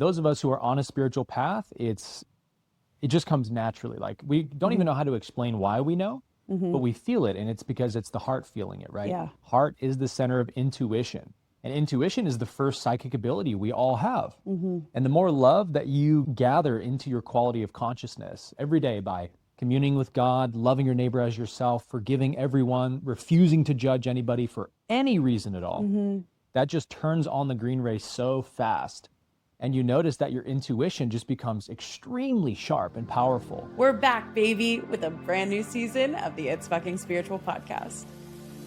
those of us who are on a spiritual path, it just comes naturally. Like we don't even know how to explain why we know, but we feel it. And it's because it's the heart feeling it, right? Yeah. Heart is the center of intuition. And intuition is the first psychic ability we all have. And the more love that you gather into your quality of consciousness every day by communing with God, loving your neighbor as yourself, forgiving everyone, refusing to judge anybody for any reason at all, that just turns on the green ray so fast. And you notice that your intuition just becomes extremely sharp and powerful. We're back, baby, with a brand new season of the It's Fucking Spiritual podcast.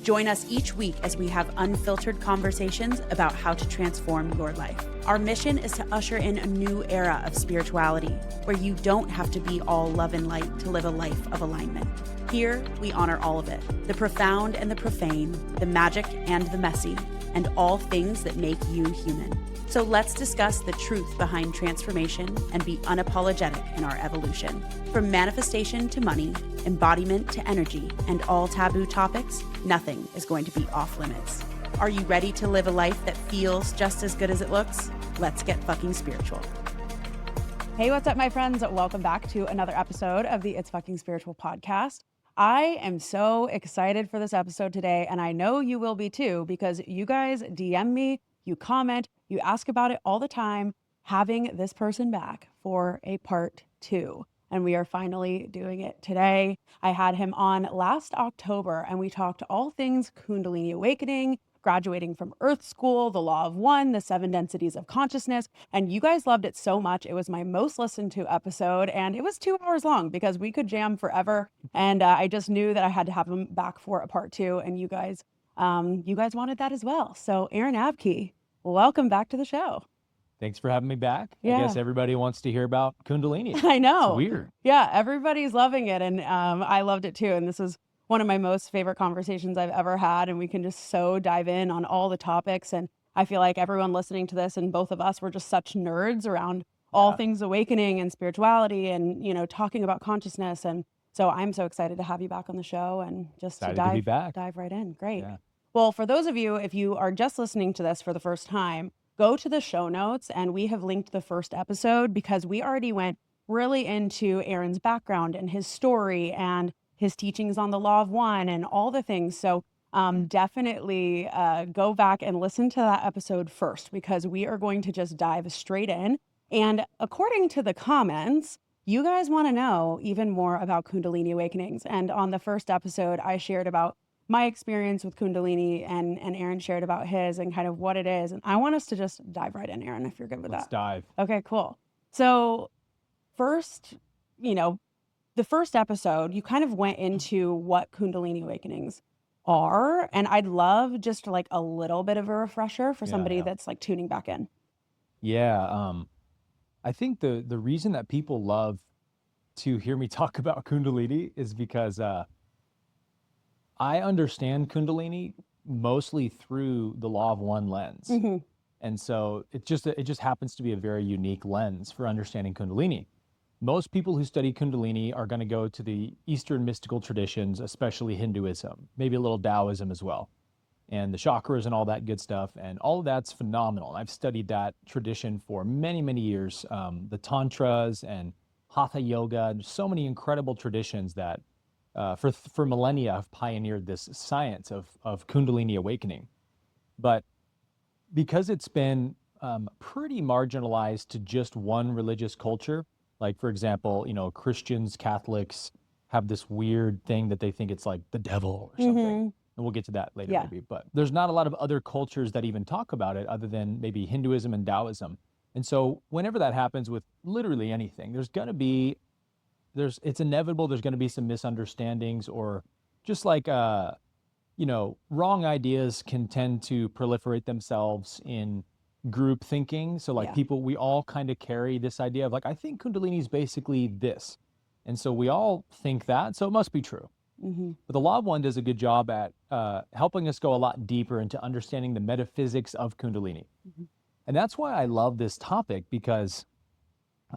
Join us each week as we have unfiltered conversations about how to transform your life. Our mission is to usher in a new era of spirituality where you don't have to be all love and light to live a life of alignment. Here, we honor all of it, the profound and the profane, the magic and the messy, and all things that make you human. So let's discuss the truth behind transformation and be unapologetic in our evolution. From manifestation to money, embodiment to energy, and all taboo topics, nothing is going to be off limits. Are you ready to live a life that feels just as good as it looks? Let's get fucking spiritual. Hey, what's up, my friends? Welcome back to another episode of the It's Fucking Spiritual podcast. I am so excited for this episode today, and I know you will be too, because you guys DM me, you comment, you ask about it all the time, having this person back for a part 2. And we are finally doing it today. I had him on last October, and we talked all things Kundalini awakening, graduating from Earth School, the Law of One, the 7 densities of consciousness. And you guys loved it so much. It was my most listened to episode, and it was 2 hours long because we could jam forever. And I just knew that I had to have him back for a part 2, and you guys wanted that as well. So Aaron Abkey, welcome back to the show. Thanks for having me back. Yeah. I guess everybody wants to hear about Kundalini. I know. It's weird. Yeah, everybody's loving it. And I loved it too. And this is one of my most favorite conversations I've ever had. And we can just so dive in on all the topics. And I feel like everyone listening to this and both of us, we're just such nerds around all things awakening and spirituality and, you know, talking about consciousness. And so I'm so excited to have you back on the show and just Excited to to be back. dive right in. Great. Yeah. Well, for those of you, if you are just listening to this for the first time, go to the show notes and we have linked the first episode because we already went really into Aaron's background and his story and his teachings on the Law of One and all the things. So definitely go back and listen to that episode first because we are going to just dive straight in. And according to the comments, you guys want to know even more about Kundalini awakenings. And on the first episode, I shared about my experience with Kundalini and Aaron shared about his and kind of what it is. And I want us to just dive right in, Aaron, if you're good with Let's that. dive. Okay, cool. So first, you know, the first episode, you kind of went into what Kundalini awakenings are. And I'd love just like a little bit of a refresher for somebody that's like tuning back in. Yeah. I think the reason that people love to hear me talk about Kundalini is because I understand Kundalini mostly through the Law of One lens. And so it just happens to be a very unique lens for understanding Kundalini. Most people who study Kundalini are going to go to the Eastern mystical traditions, especially Hinduism, maybe a little Taoism as well, and the chakras and all that good stuff. And all of that's phenomenal. I've studied that tradition for many, many years. The Tantras and Hatha Yoga, so many incredible traditions that for millennia have pioneered this science of Kundalini awakening. But because it's been pretty marginalized to just one religious culture, like, for example, you know, Christians, Catholics have this weird thing that they think it's like the devil or something. And we'll get to that later maybe. But there's not a lot of other cultures that even talk about it other than maybe Hinduism and Taoism. And so whenever that happens with literally anything, it's inevitable there's going to be some misunderstandings or just like, you know, wrong ideas can tend to proliferate themselves in group thinking. So like people, we all kind of carry this idea of like, I think Kundalini is basically this. And so we all think that, so it must be true. But the Law of One does a good job at helping us go a lot deeper into understanding the metaphysics of Kundalini. And that's why I love this topic, because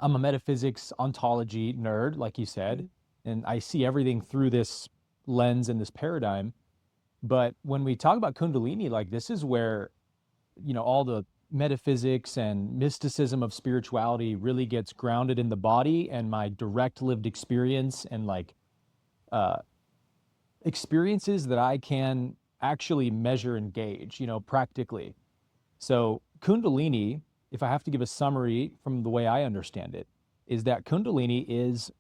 I'm a metaphysics ontology nerd, like you said, and I see everything through this lens and this paradigm. But when we talk about Kundalini, like this is where, you know, all the metaphysics and mysticism of spirituality really gets grounded in the body and my direct lived experience and like experiences that I can actually measure and gauge, practically. So Kundalini, if I have to give a summary from the way I understand it, is that Kundalini is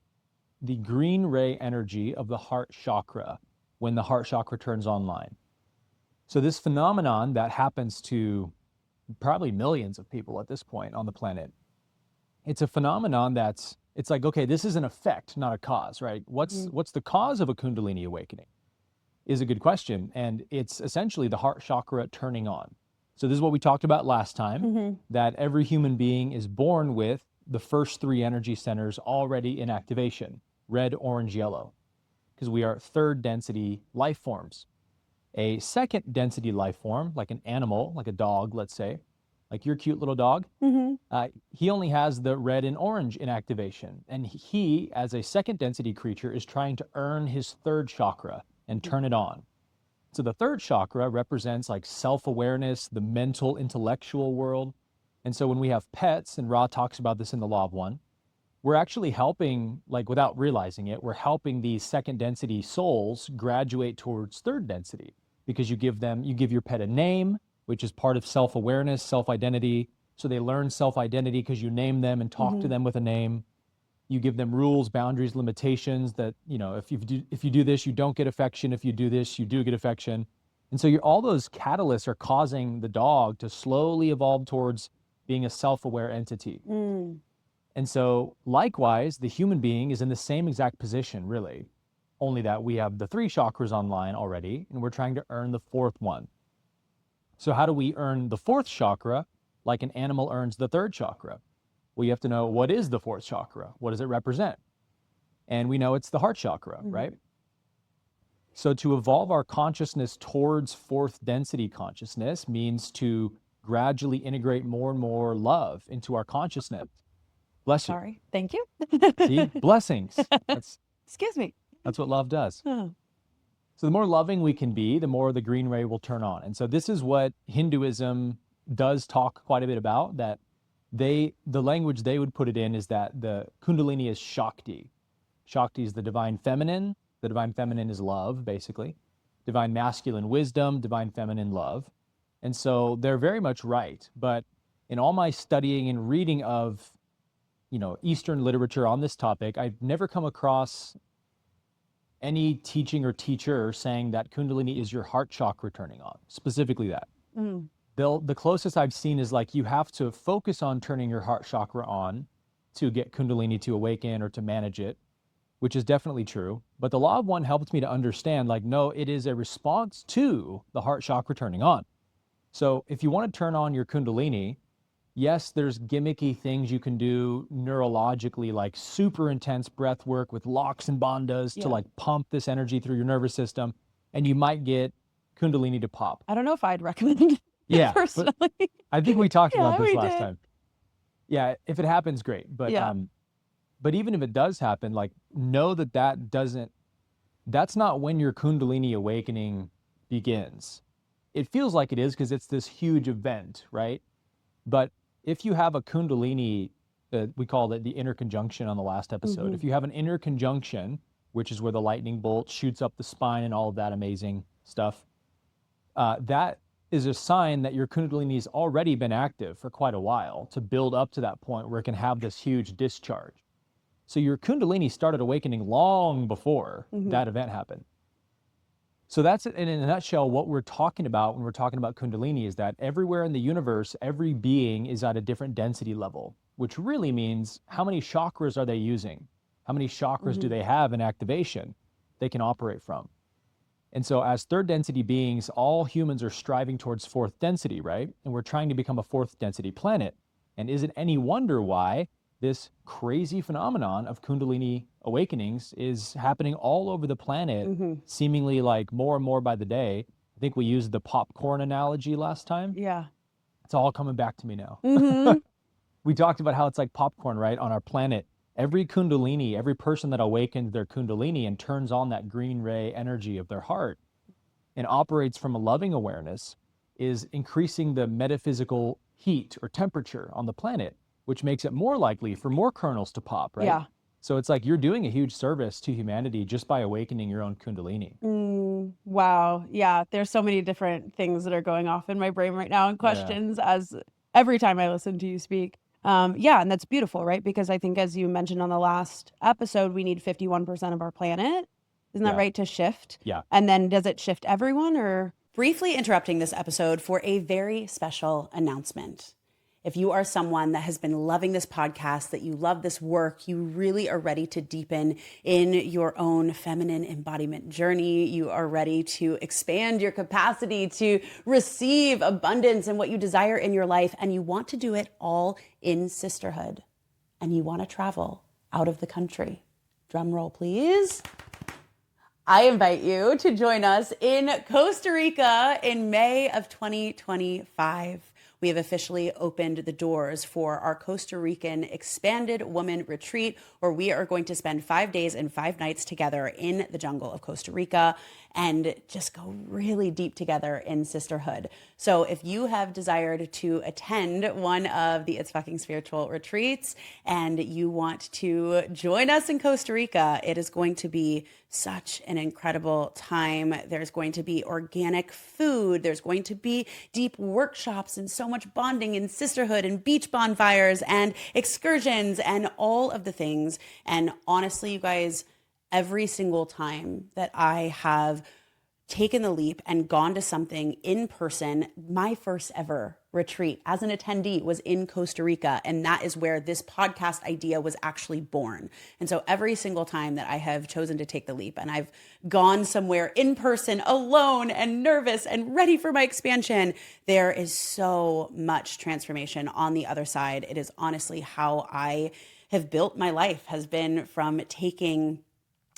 the green ray energy of the heart chakra when the heart chakra turns online. So this phenomenon that happens to probably millions of people at this point on the planet, it's a phenomenon it's like, okay, this is an effect, not a cause, right? What's the cause of a Kundalini awakening is a good question. And it's essentially the heart chakra turning on. So this is what we talked about last time, that every human being is born with the first three energy centers already in activation: red, orange, yellow, because we are third density life forms. A second density life form, like an animal, like a dog, let's say, like your cute little dog, he only has the red and orange in activation. And he, as a second density creature, is trying to earn his third chakra and turn it on. So the third chakra represents like self-awareness, the mental, intellectual world. And so when we have pets, and Ra talks about this in the Law of One, we're actually helping, like without realizing it, we're helping these second density souls graduate towards third density, because you give your pet a name, which is part of self-awareness, self-identity. So they learn self-identity because you name them and talk to them with a name. You give them rules, boundaries, limitations that, if you do this, you don't get affection. If you do this, you do get affection. And so all those catalysts are causing the dog to slowly evolve towards being a self-aware entity. And so likewise, the human being is in the same exact position, really, only that we have the three chakras online already, and we're trying to earn the fourth one. So how do we earn the fourth chakra like an animal earns the third chakra? Well, you have to know, what is the fourth chakra? What does it represent? And we know it's the heart chakra, right? So to evolve our consciousness towards fourth density consciousness means to gradually integrate more and more love into our consciousness. Bless you. Sorry. Thank you. See, blessings. Excuse me. That's what love does. So the more loving we can be, the more the green ray will turn on. And so this is what Hinduism does talk quite a bit about, that the language they would put it in is that the Kundalini is Shakti. Shakti is the divine feminine. The divine feminine is love, basically. Divine masculine wisdom, divine feminine love. And so they're very much right. But in all my studying and reading of, Eastern literature on this topic, I've never come across any teaching or teacher saying that Kundalini is your heart chakra turning on, specifically that. The closest I've seen is like you have to focus on turning your heart chakra on to get Kundalini to awaken or to manage it, which is definitely true. But the Law of One helped me to understand, like, no, it is a response to the heart chakra turning on. So if you want to turn on your Kundalini, yes, there's gimmicky things you can do neurologically, like super intense breath work with locks and bandhas to like pump this energy through your nervous system, and you might get Kundalini to pop. I don't know if I'd recommend it personally. I think we talked about this last time. Yeah, if it happens, great. But but even if it does happen, like, know that's not when your Kundalini awakening begins. It feels like it is because it's this huge event, right? But if you have a Kundalini, we called it the inner conjunction on the last episode. If you have an inner conjunction, which is where the lightning bolt shoots up the spine and all of that amazing stuff, that is a sign that your Kundalini's already been active for quite a while to build up to that point where it can have this huge discharge. So your Kundalini started awakening long before that event happened. So that's, in a nutshell, what we're talking about when we're talking about Kundalini, is that everywhere in the universe, every being is at a different density level, which really means how many chakras are they using? How many chakras do they have in activation they can operate from? And so as third density beings, all humans are striving towards fourth density, right? And we're trying to become a fourth density planet. And is it any wonder why this crazy phenomenon of Kundalini awakenings is happening all over the planet, seemingly like more and more by the day? I think we used the popcorn analogy last time. Yeah. It's all coming back to me now. We talked about how it's like popcorn, right? On our planet, every Kundalini, every person that awakens their Kundalini and turns on that green ray energy of their heart and operates from a loving awareness is increasing the metaphysical heat or temperature on the planet, which makes it more likely for more kernels to pop, right? Yeah. So it's like you're doing a huge service to humanity just by awakening your own Kundalini. Wow. Yeah. There's so many different things that are going off in my brain right now and questions as every time I listen to you speak. Yeah. And that's beautiful, right? Because I think, as you mentioned on the last episode, we need 51% of our planet. Isn't that right, to shift? Yeah. And then does it shift everyone, or? Briefly interrupting this episode for a very special announcement. If you are someone that has been loving this podcast, that you love this work, you really are ready to deepen in your own feminine embodiment journey, you are ready to expand your capacity to receive abundance and what you desire in your life, and you want to do it all in sisterhood, and you want to travel out of the country. Drum roll, please. I invite you to join us in Costa Rica in May of 2025. We have officially opened the doors for our Costa Rican Expanded Woman Retreat, where we are going to spend 5 days and 5 nights together in the jungle of Costa Rica and just go really deep together in sisterhood. So if you have desired to attend one of the It's Fucking Spiritual retreats and you want to join us in Costa Rica, it is going to be such an incredible time. There's going to be organic food. There's going to be deep workshops and so much bonding and sisterhood and beach bonfires and excursions and all of the things. And honestly, you guys, every single time that I have taken the leap and gone to something in person, my first ever retreat as an attendee was in Costa Rica. And that is where this podcast idea was actually born. And so every single time that I have chosen to take the leap and I've gone somewhere in person alone and nervous and ready for my expansion, there is so much transformation on the other side. It is honestly how I have built my life, has been from taking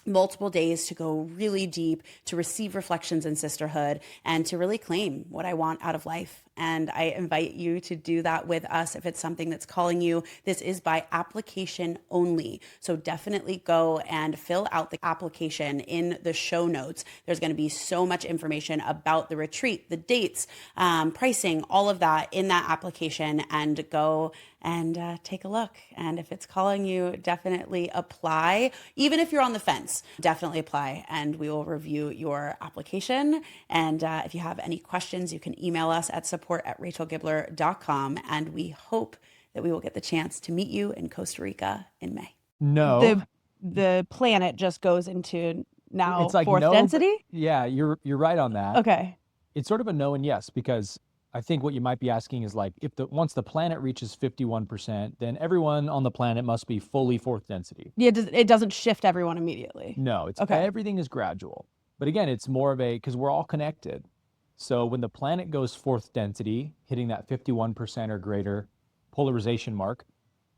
multiple days to go really deep, to receive reflections in sisterhood, and to really claim what I want out of life. And I invite you to do that with us if it's something that's calling you. This is by application only. So definitely go and fill out the application in the show notes. There's going to be so much information about the retreat, the dates, pricing, all of that in that application, and go and take a look. And if it's calling you, definitely apply. Even if you're on the fence, definitely apply, and we will review your application. And if you have any questions, you can email us at support@rachelgibler.com, and we hope that we will get the chance to meet you in Costa Rica in May. No. The planet just goes into now It's like fourth no, density? Yeah, you're right on that. Okay. It's sort of a no and yes, because I think what you might be asking is like, if once the planet reaches 51%, then everyone on the planet must be fully fourth density. Yeah, it doesn't shift everyone immediately. No, it's okay. Everything is gradual. But again, it's more of because we're all connected. So when the planet goes fourth density, hitting that 51% or greater polarization mark,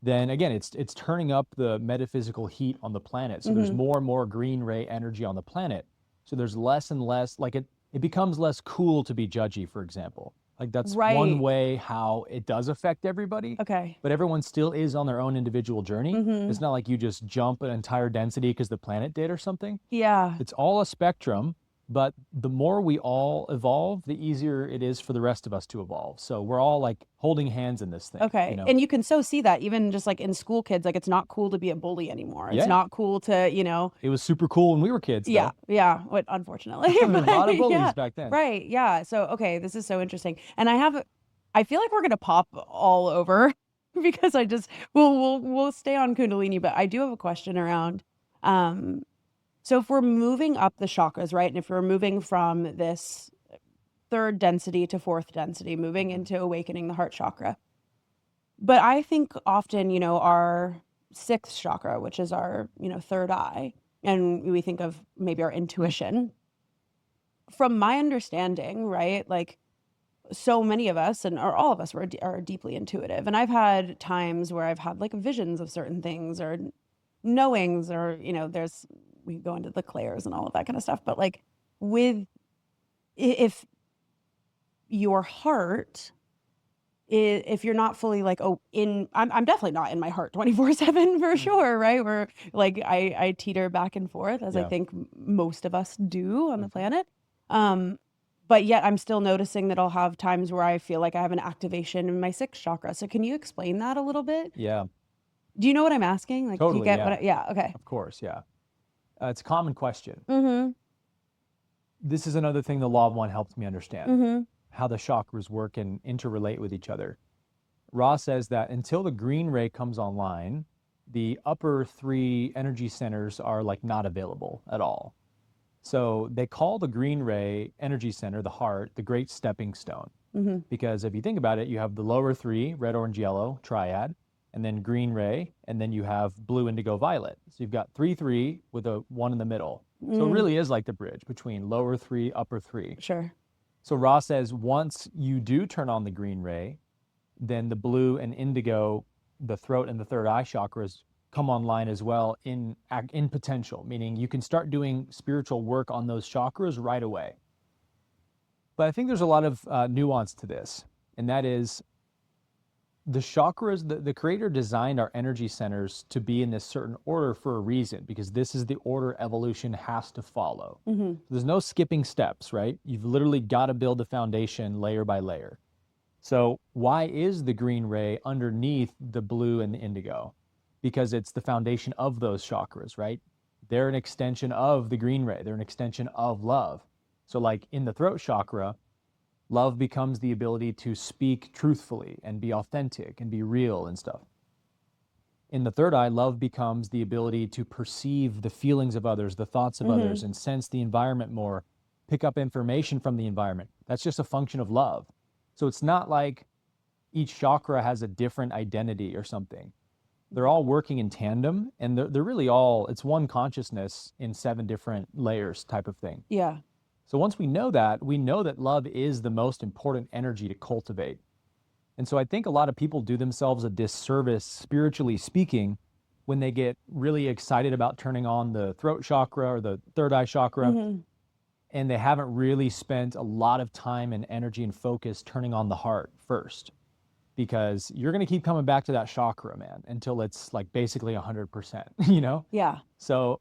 then again, it's turning up the metaphysical heat on the planet. So there's more and more green ray energy on the planet. So there's less and less, like it becomes less cool to be judgy, for example. Like that's one way how it does affect everybody. Okay. But everyone still is on their own individual journey. It's not like you just jump an entire density because the planet did or something. Yeah. It's all a spectrum, but the more we all evolve, the easier it is for the rest of us to evolve. So we're all like holding hands in this thing. Okay. And you can so see that even just like in school kids, like it's not cool to be a bully anymore. It's not cool to, It was super cool when we were kids. Yeah. Though. Yeah. What, unfortunately. A lot of bullies back then. Right. Yeah. So, okay. This is so interesting. And I feel like we're going to pop all over because we'll stay on Kundalini, but I do have a question around, so if we're moving up the chakras, right? And if we're moving from this third density to fourth density, moving into awakening the heart chakra. But I think often, our sixth chakra, which is our, third eye, and we think of maybe our intuition. From my understanding, right? Like so many of us or all of us are deeply intuitive. And I've had times where I've had like visions of certain things or knowings or, we go into the clairs and all of that kind of stuff. But like if your heart, if you're not fully like, I'm definitely not in my heart 24/7 for sure. Right. Where like I teeter back and forth as I think most of us do on the planet. But but yet I'm still noticing that I'll have times where I feel like I have an activation in my sixth chakra. So can you explain that a little bit? Yeah, Do you know what I'm asking? Like, do you totally. get Yeah, what yeah, okay. of course. Yeah. It's a common question. Mm-hmm. This is another thing the Law of One helps me understand, Mm-hmm. how the chakras work and interrelate with each other. Ra says that until the green ray comes online, the upper three energy centers are like not available at all. So they call the green ray energy center, the heart, the great stepping stone. Mm-hmm. Because if you think about it, you have the lower three, red, orange, yellow, triad, and then green ray, and then you have blue, indigo, violet. So you've got 3-3 with a 1 in the middle. So it really is like the bridge between lower three, upper three. Sure. So Ra says once you do turn on the green ray, then the blue and indigo, the throat and the third eye chakras come online as well in potential, meaning you can start doing spiritual work on those chakras right away. But I think there's a lot of nuance to this, and that is the chakras, the creator designed our energy centers to be in this certain order for a reason, because this is the order evolution has to follow. Mm-hmm. There's no skipping steps, right? You've literally got to build the foundation layer by layer. So why is the green ray underneath the blue and the indigo? Because it's the foundation of those chakras, right? They're an extension of the green ray. They're an extension of love. So like in the throat chakra, love becomes the ability to speak truthfully and be authentic and be real and stuff. In the third eye, love becomes the ability to perceive the feelings of others, the thoughts of others, and sense the environment more, pick up information from the environment. That's just a function of love. So it's not like each chakra has a different identity or something. They're all working in tandem, and they're really all, it's one consciousness in 7 different layers type of thing. Yeah. So once we know that love is the most important energy to cultivate. And so I think a lot of people do themselves a disservice, spiritually speaking, when they get really excited about turning on the throat chakra or the third eye chakra, and they haven't really spent a lot of time and energy and focus turning on the heart first. Because you're going to keep coming back to that chakra, man, until it's like basically 100%, you know? Yeah. So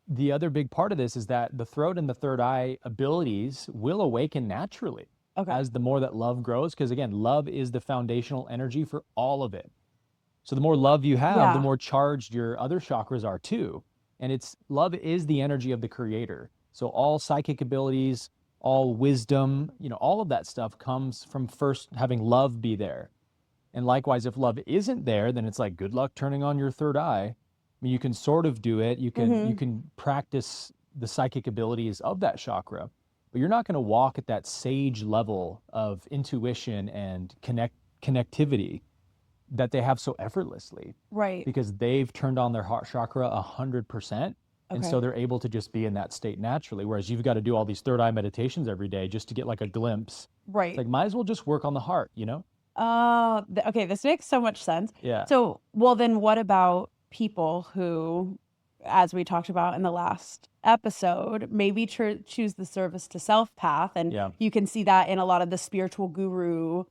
the other big part of this is that the throat and the third eye abilities will awaken naturally as the more that love grows. Because again, love is the foundational energy for all of it. So the more love you have, the more charged your other chakras are too. And love is the energy of the creator. So all psychic abilities, all wisdom, all of that stuff comes from first having love be there. And likewise, if love isn't there, then it's like, good luck turning on your third eye. I mean, you can sort of do it. You can practice the psychic abilities of that chakra, but you're not going to walk at that sage level of intuition and connectivity that they have so effortlessly. Right. Because they've turned on their heart chakra 100%. And so they're able to just be in that state naturally. Whereas you've got to do all these third eye meditations every day just to get like a glimpse. Right. It's like, might as well just work on the heart, Okay, this makes so much sense. Yeah. So, well, then what about people who, as we talked about in the last episode, maybe choose the service to self path? And you can see that in a lot of the spiritual guru,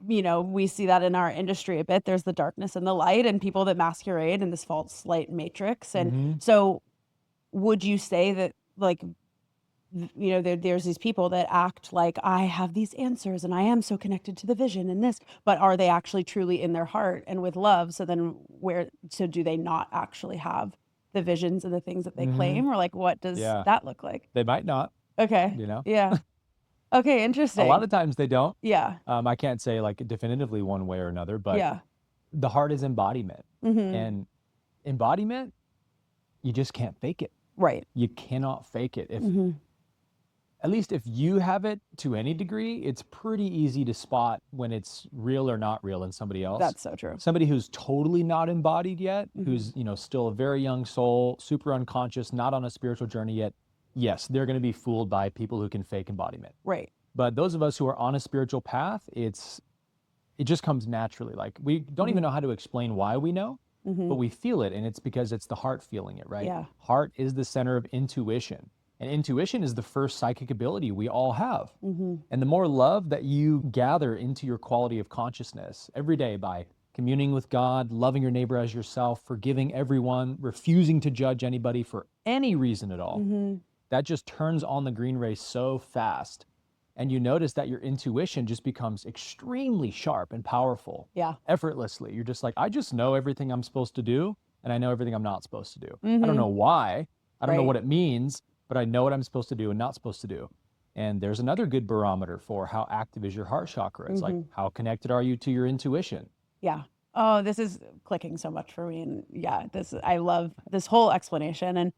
we see that in our industry a bit. There's the darkness and the light, and people that masquerade in this false light matrix. And so would you say that, like, there's these people that act like, I have these answers and I am so connected to the vision and this, but are they actually truly in their heart and with love? So then so do they not actually have the visions and the things that they claim? Or like, what does that look like? They might not. Okay. Yeah. Okay. Interesting. A lot of times they don't. Yeah. I can't say like definitively one way or another, but the heart is embodiment. And embodiment, you just can't fake it. Right. You cannot fake it. At least if you have it to any degree, it's pretty easy to spot when it's real or not real in somebody else. That's so true. Somebody who's totally not embodied yet, who's, still a very young soul, super unconscious, not on a spiritual journey yet. Yes, they're going to be fooled by people who can fake embodiment. Right. But those of us who are on a spiritual path, it just comes naturally. Like, we don't even know how to explain why we know, but we feel it. And it's because it's the heart feeling it, right? Yeah. Heart is the center of intuition. And intuition is the first psychic ability we all have. And the more love that you gather into your quality of consciousness every day by communing with God, loving your neighbor as yourself, forgiving everyone, refusing to judge anybody for any reason at all, that just turns on the green ray so fast And you notice that your intuition just becomes extremely sharp and powerful. Yeah. Effortlessly. You're just like, I just know everything I'm supposed to do, and I know everything I'm not supposed to do. Mm-hmm. I don't know why. I don't know Right. what it means, but I know what I'm supposed to do and not supposed to do. And there's another good barometer for how active is your heart chakra. It's like, how connected are you to your intuition? Yeah. Oh, this is clicking so much for me. And yeah, I love this whole explanation. And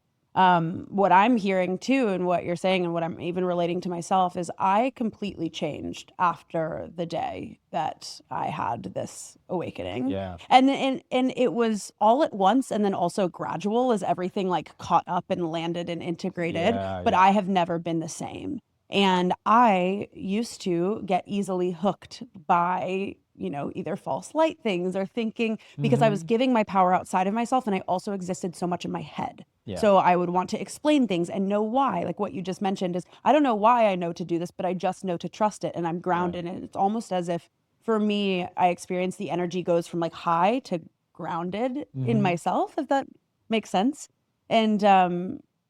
what I'm hearing too, and what you're saying, and what I'm even relating to myself, is I completely changed after the day that I had this awakening. Yeah. And it was all at once, and then also gradual as everything like caught up and landed and integrated. Yeah, but yeah. I have never been the same. And I used to get easily hooked by, either false light things or thinking, because I was giving my power outside of myself, and I also existed so much in my head. Yeah. So I would want to explain things and know why. Like what you just mentioned is, I don't know why I know to do this, but I just know to trust it, and I'm grounded in it. It's almost as if, for me, I experience the energy goes from like high to grounded in myself, if that makes sense. And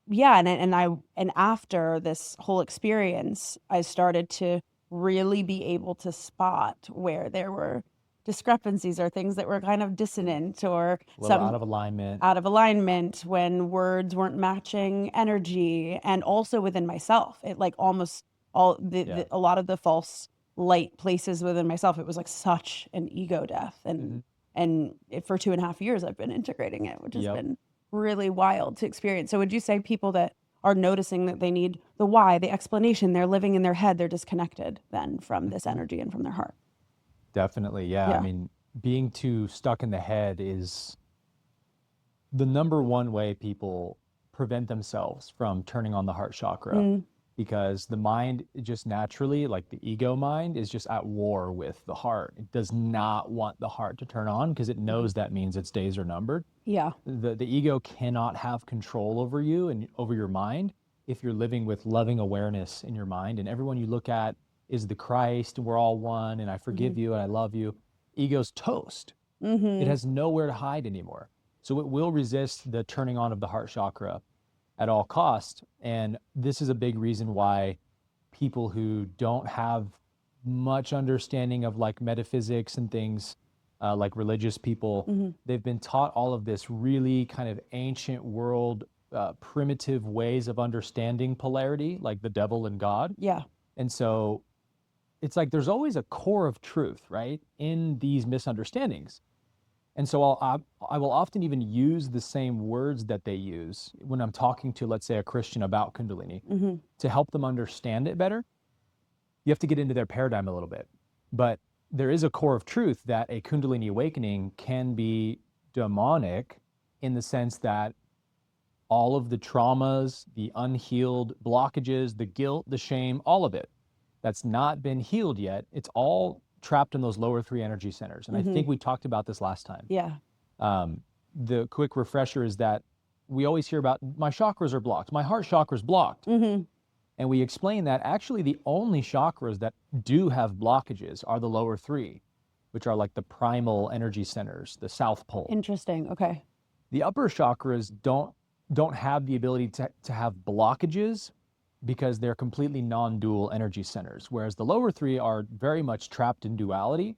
yeah, and after this whole experience, I started to really be able to spot where there were discrepancies or things that were kind of dissonant or A little out of alignment. When words weren't matching energy, and also within myself. It like almost all a lot of the false light places within myself, it was like such an ego death. And for 2.5 years I've been integrating it, which has been really wild to experience. So would you say people that are noticing that they need the why, the explanation, they're living in their head, they're disconnected then from this energy and from their heart? Definitely, yeah. I mean, being too stuck in the head is the number one way people prevent themselves from turning on the heart chakra, because the mind just naturally, like the ego mind, is just at war with the heart. It does not want the heart to turn on because it knows that means its days are numbered. Yeah. The ego cannot have control over you and over your mind if you're living with loving awareness in your mind, and everyone you look at is the Christ, and we're all one, and I forgive you and I love you. Ego's toast. It has nowhere to hide anymore. So it will resist the turning on of the heart chakra at all costs. And this is a big reason why people who don't have much understanding of like metaphysics and things, like religious people, they've been taught all of this really kind of ancient world, primitive ways of understanding polarity, like the devil and God. Yeah. And so it's like there's always a core of truth, right, in these misunderstandings. And so I will often even use the same words that they use when I'm talking to, let's say, a Christian about Kundalini to help them understand it better. You have to get into their paradigm a little bit. But there is a core of truth that a Kundalini awakening can be demonic, in the sense that all of the traumas, the unhealed blockages, the guilt, the shame, all of it that's not been healed yet, it's all trapped in those lower 3 energy centers. And I think we talked about this last time. Yeah. The quick refresher is that we always hear about my chakras are blocked, my heart chakra is blocked. And we explain that actually the only chakras that do have blockages are the lower 3, which are like the primal energy centers, the South Pole. Interesting. Okay. The upper chakras don't have the ability to have blockages, because they're completely non-dual energy centers, whereas the lower 3 are very much trapped in duality,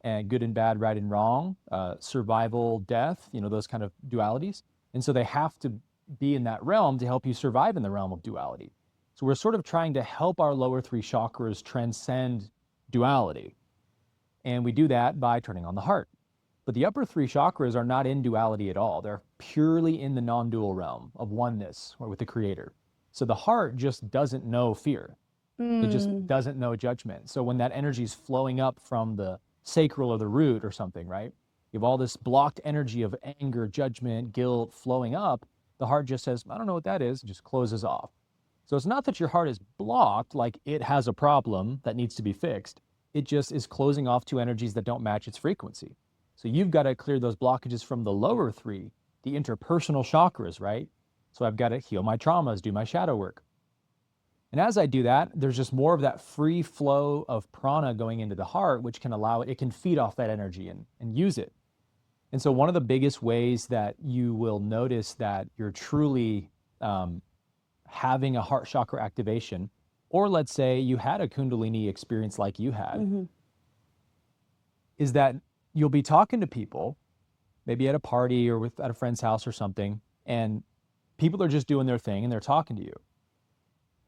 and good and bad, right and wrong, survival, death, those kind of dualities. And so they have to be in that realm to help you survive in the realm of duality. So we're sort of trying to help our lower 3 chakras transcend duality. And we do that by turning on the heart. But the upper 3 chakras are not in duality at all. They're purely in the non-dual realm of oneness, or with the creator. So the heart just doesn't know fear. It just doesn't know judgment. So when that energy is flowing up from the sacral or the root or something, right? You have all this blocked energy of anger, judgment, guilt flowing up. The heart just says, I don't know what that is, and just closes off. So it's not that your heart is blocked, like it has a problem that needs to be fixed. It just is closing off to energies that don't match its frequency. So you've got to clear those blockages from the lower 3, the interpersonal chakras, right? So I've got to heal my traumas, do my shadow work. And as I do that, there's just more of that free flow of prana going into the heart, which can allow it can feed off that energy and use it. And so one of the biggest ways that you will notice that you're truly having a heart chakra activation or let's say you had a Kundalini experience like you had, is that you'll be talking to people, maybe at a party or at a friend's house or something, and people are just doing their thing and they're talking to you.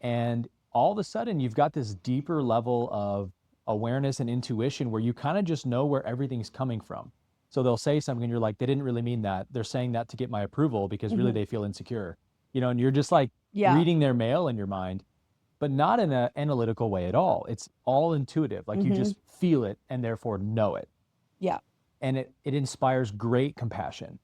And all of a sudden you've got this deeper level of awareness and intuition where you kind of just know where everything's coming from. So they'll say something and you're like, they didn't really mean that. They're saying that to get my approval because really they feel insecure, and you're just like reading their mail in your mind, but not in an analytical way at all. It's all intuitive. Like you just feel it and therefore know it. Yeah. And it inspires great compassion.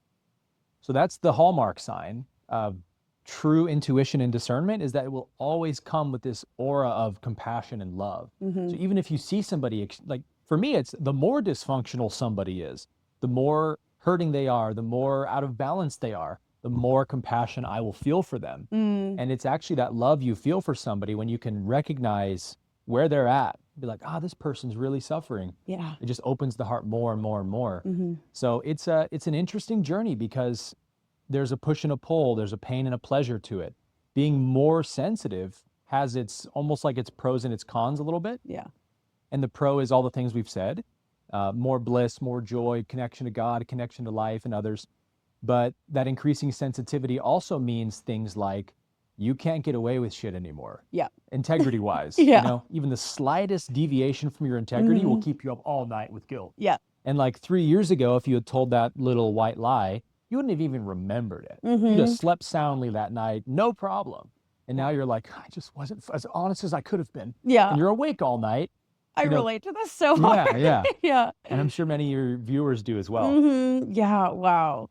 So that's the hallmark sign of true intuition and discernment, is that it will always come with this aura of compassion and love. So even if you see somebody, like for me, it's the more dysfunctional somebody is, the more hurting they are, the more out of balance they are, the more compassion I will feel for them. And it's actually that love you feel for somebody when you can recognize where they're at, be like, this person's really suffering. Yeah. It just opens the heart more and more and more. So it's an interesting journey because there's a push and a pull, there's a pain and a pleasure to it. Being more sensitive has its almost like its pros and its cons a little bit. Yeah. And the pro is all the things we've said, more bliss, more joy, connection to God, connection to life and others. But that increasing sensitivity also means things like you can't get away with shit anymore. Yeah. Integrity wise, even the slightest deviation from your integrity will keep you up all night with guilt. Yeah. And like 3 years ago, if you had told that little white lie, you wouldn't have even remembered it. You just slept soundly that night, no problem. And now you're like, I just wasn't as honest as I could have been. Yeah. And you're awake all night. I relate to this so hard. Yeah. Yeah. And I'm sure many of your viewers do as well. Yeah. Wow.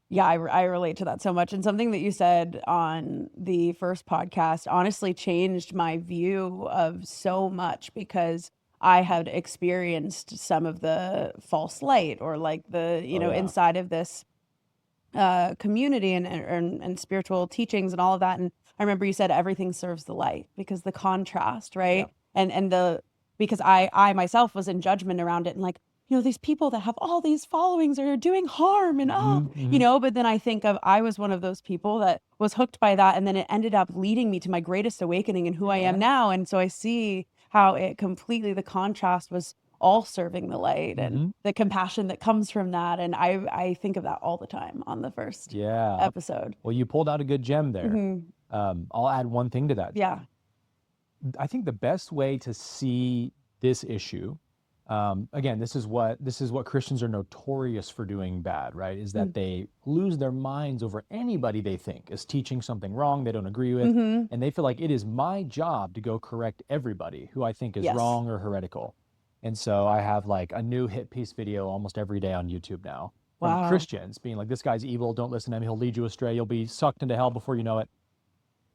Yeah, I relate to that so much. And something that you said on the first podcast honestly changed my view of so much, because I had experienced some of the false light, or like the, inside of this community and spiritual teachings and all of that. And I remember you said everything serves the light, because the contrast, right? Yeah. Because I myself was in judgment around it, and like, these people that have all these followings are doing harm and but then I think I was one of those people that was hooked by that, and then it ended up leading me to my greatest awakening and who I am now. And so I see how it completely, the contrast was all serving the light and the compassion that comes from that. And I think of that all the time on the first episode. Well, you pulled out a good gem there. I'll add one thing to that. Yeah. I think the best way to see this issue, again, this is what Christians are notorious for doing bad, right? Is that they lose their minds over anybody they think is teaching something wrong they don't agree with. And they feel like it is my job to go correct everybody who I think is wrong or heretical. And so I have like a new hit piece video almost every day on YouTube now from Christians being like, this guy's evil, don't listen to him, he'll lead you astray, you'll be sucked into hell before you know it.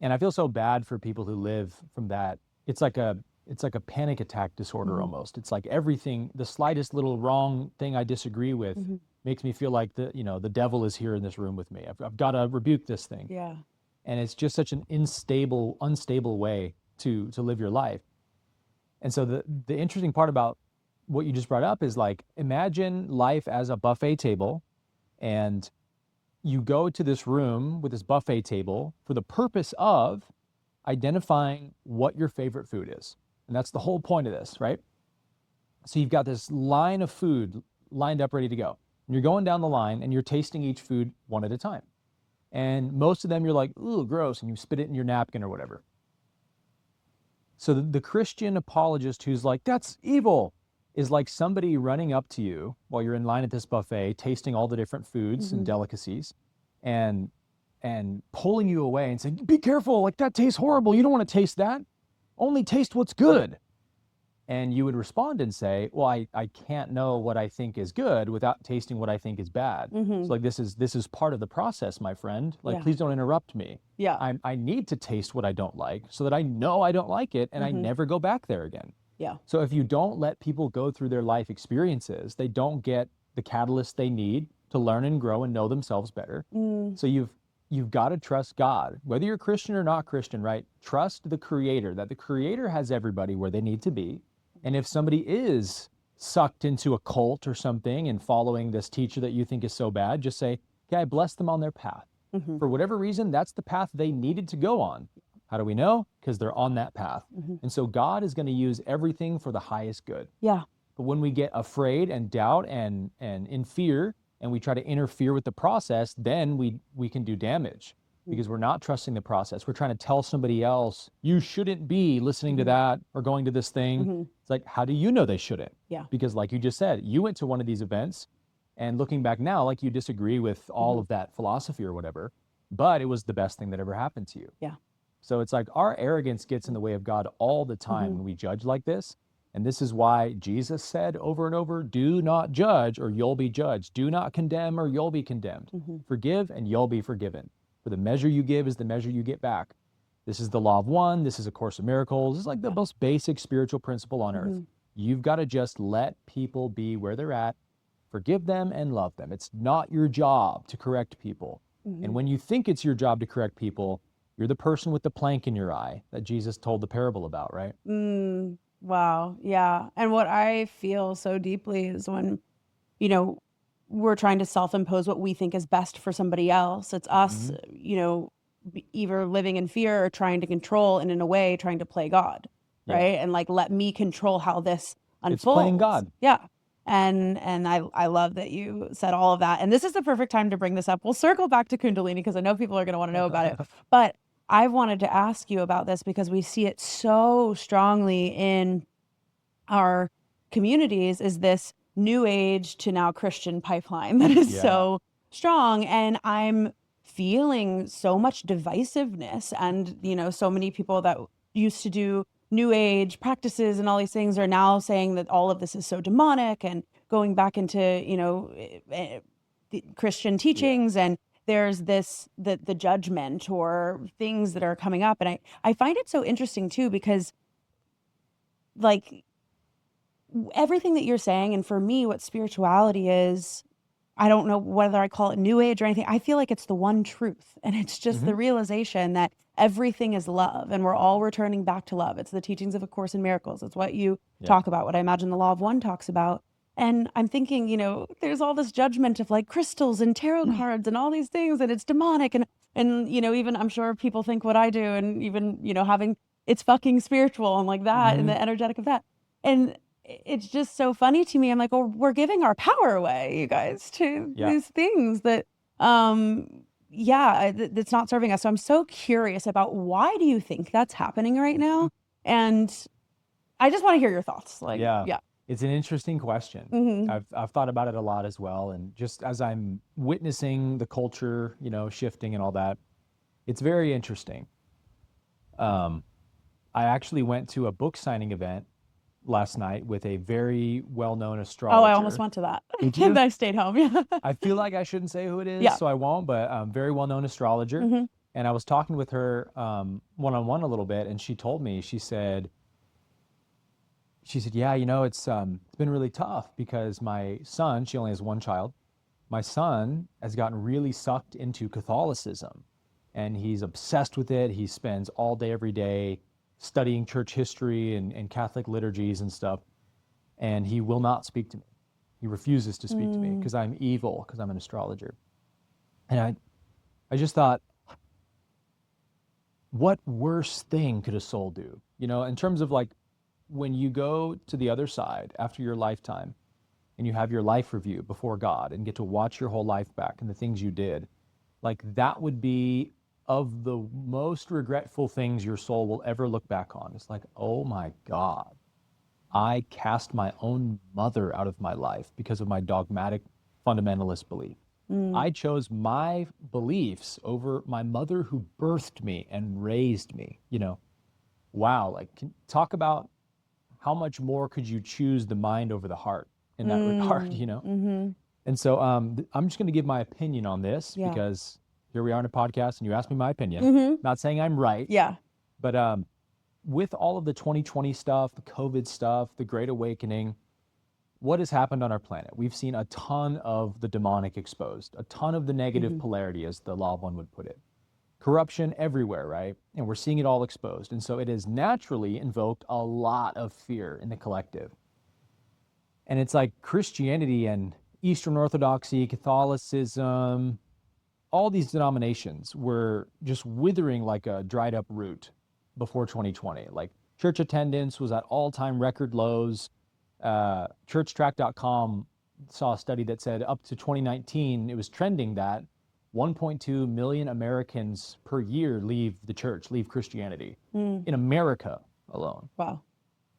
And I feel so bad for people who live from that. It's like a panic attack disorder almost. It's like everything, the slightest little wrong thing I disagree with makes me feel like the devil is here in this room with me. I've got to rebuke this thing. Yeah. And it's just such an unstable way to live your life. And so the interesting part about what you just brought up is like, imagine life as a buffet table, and you go to this room with this buffet table for the purpose of identifying what your favorite food is. And that's the whole point of this, right? So you've got this line of food lined up, ready to go. And you're going down the line and you're tasting each food one at a time. And most of them you're like, ooh, gross, and you spit it in your napkin or whatever. So the Christian apologist who's like, that's evil, is like somebody running up to you while you're in line at this buffet, tasting all the different foods and delicacies, and pulling you away and saying, be careful, like that tastes horrible. You don't want to taste that. Only taste what's good. And you would respond and say, well, I can't know what I think is good without tasting what I think is bad. So like, this is part of the process, my friend. Like, please don't interrupt me. Yeah. I need to taste what I don't like so that I know I don't like it and I never go back there again. Yeah. So if you don't let people go through their life experiences, they don't get the catalyst they need to learn and grow and know themselves better. So you've got to trust God, whether you're Christian or not Christian, right? Trust the Creator, that the Creator has everybody where they need to be. And if somebody is sucked into a cult or something and following this teacher that you think is so bad, just say, okay, I bless them on their path. For whatever reason, that's the path they needed to go on. How do we know? Because they're on that path. And so God is going to use everything for the highest good. Yeah. But when we get afraid and doubt and in fear, and we try to interfere with the process, then we can do damage, because we're not trusting the process. We're trying to tell somebody else, you shouldn't be listening to that or going to this thing. It's like, how do you know they shouldn't? Yeah. Because like you just said, you went to one of these events, and looking back now, like you disagree with all of that philosophy or whatever, but it was the best thing that ever happened to you. Yeah. So it's like our arrogance gets in the way of God all the time when we judge like this. And this is why Jesus said over and over, do not judge or you'll be judged. Do not condemn or you'll be condemned. Forgive and you'll be forgiven. For the measure you give is the measure you get back. This is the law of one. This is a Course of Miracles. This is like the most basic spiritual principle on earth. You've got to just let people be where they're at, forgive them and love them. It's not your job to correct people. And when you think it's your job to correct people, you're the person with the plank in your eye that Jesus told the parable about, right? Wow. Yeah. And what I feel so deeply is when, you know, we're trying to self-impose what we think is best for somebody else. It's us, you know, either living in fear or trying to control, and in a way trying to play God, right? And like, let me control how this unfolds. It's playing God. Yeah. And I love that you said all of that. And this is the perfect time to bring this up. We'll circle back to Kundalini because I know people are going to want to know about it. But I wanted to ask you about this because we see it so strongly in our communities, is this new age to now Christian pipeline that is so strong. And I'm feeling so much divisiveness, and, you know, so many people that used to do new age practices and all these things are now saying that all of this is so demonic and going back into, you know, the Christian teachings. And there's this, the judgment or things that are coming up. And I find it so interesting too, because like everything that you're saying, and for me, what spirituality is, I don't know whether I call it new age or anything. I feel like it's the one truth. And it's just the realization that everything is love, and we're all returning back to love. It's the teachings of A Course in Miracles. It's what you talk about, what I imagine the Law of One talks about. And I'm thinking, you know, there's all this judgment of like crystals and tarot cards and all these things, and it's demonic. And, you know, even I'm sure people think what I do, and even, you know, having it's fucking spiritual and like that and the energetic of that. And it's just so funny to me. I'm like, well, we're giving our power away, you guys, to these things that, that's not serving us. So I'm so curious about, why do you think that's happening right now? And I just want to hear your thoughts. Like, It's an interesting question. I've thought about it a lot as well. And just as I'm witnessing the culture, you know, shifting and all that, it's very interesting. I actually went to a book signing event last night with a very well-known astrologer. Oh, I almost went to that. And I stayed home. Yeah. I feel like I shouldn't say who it is, so I won't, but very well-known astrologer. And I was talking with her one-on-one a little bit, and she told me, she said, yeah, you know, it's been really tough because my son, she only has one child, my son has gotten really sucked into Catholicism, and he's obsessed with it. He spends all day, every day studying church history and Catholic liturgies and stuff. And he will not speak to me. He refuses to speak to me because I'm evil, because I'm an astrologer. And I just thought, what worse thing could a soul do? You know, in terms of like, when you go to the other side after your lifetime and you have your life review before God and get to watch your whole life back and the things you did, like that would be of the most regretful things your soul will ever look back on. It's like, oh my God, I cast my own mother out of my life because of my dogmatic fundamentalist belief. I chose my beliefs over my mother who birthed me and raised me, you know. Wow, like talk about how much more could you choose the mind over the heart in that regard, you know? And so I'm just going to give my opinion on this because here we are in a podcast and you asked me my opinion. Not saying I'm right. But with all of the 2020 stuff, the COVID stuff, the Great Awakening, what has happened on our planet? We've seen a ton of the demonic exposed, a ton of the negative polarity, as the Law of One would put it. Corruption everywhere, right? And we're seeing it all exposed. And so it has naturally invoked a lot of fear in the collective. And it's like Christianity and Eastern Orthodoxy, Catholicism, all these denominations were just withering like a dried up root before 2020. Like church attendance was at all-time record lows. Churchtrack.com saw a study that said up to 2019, it was trending that 1.2 million Americans per year leave the church, leave Christianity in America alone. Wow.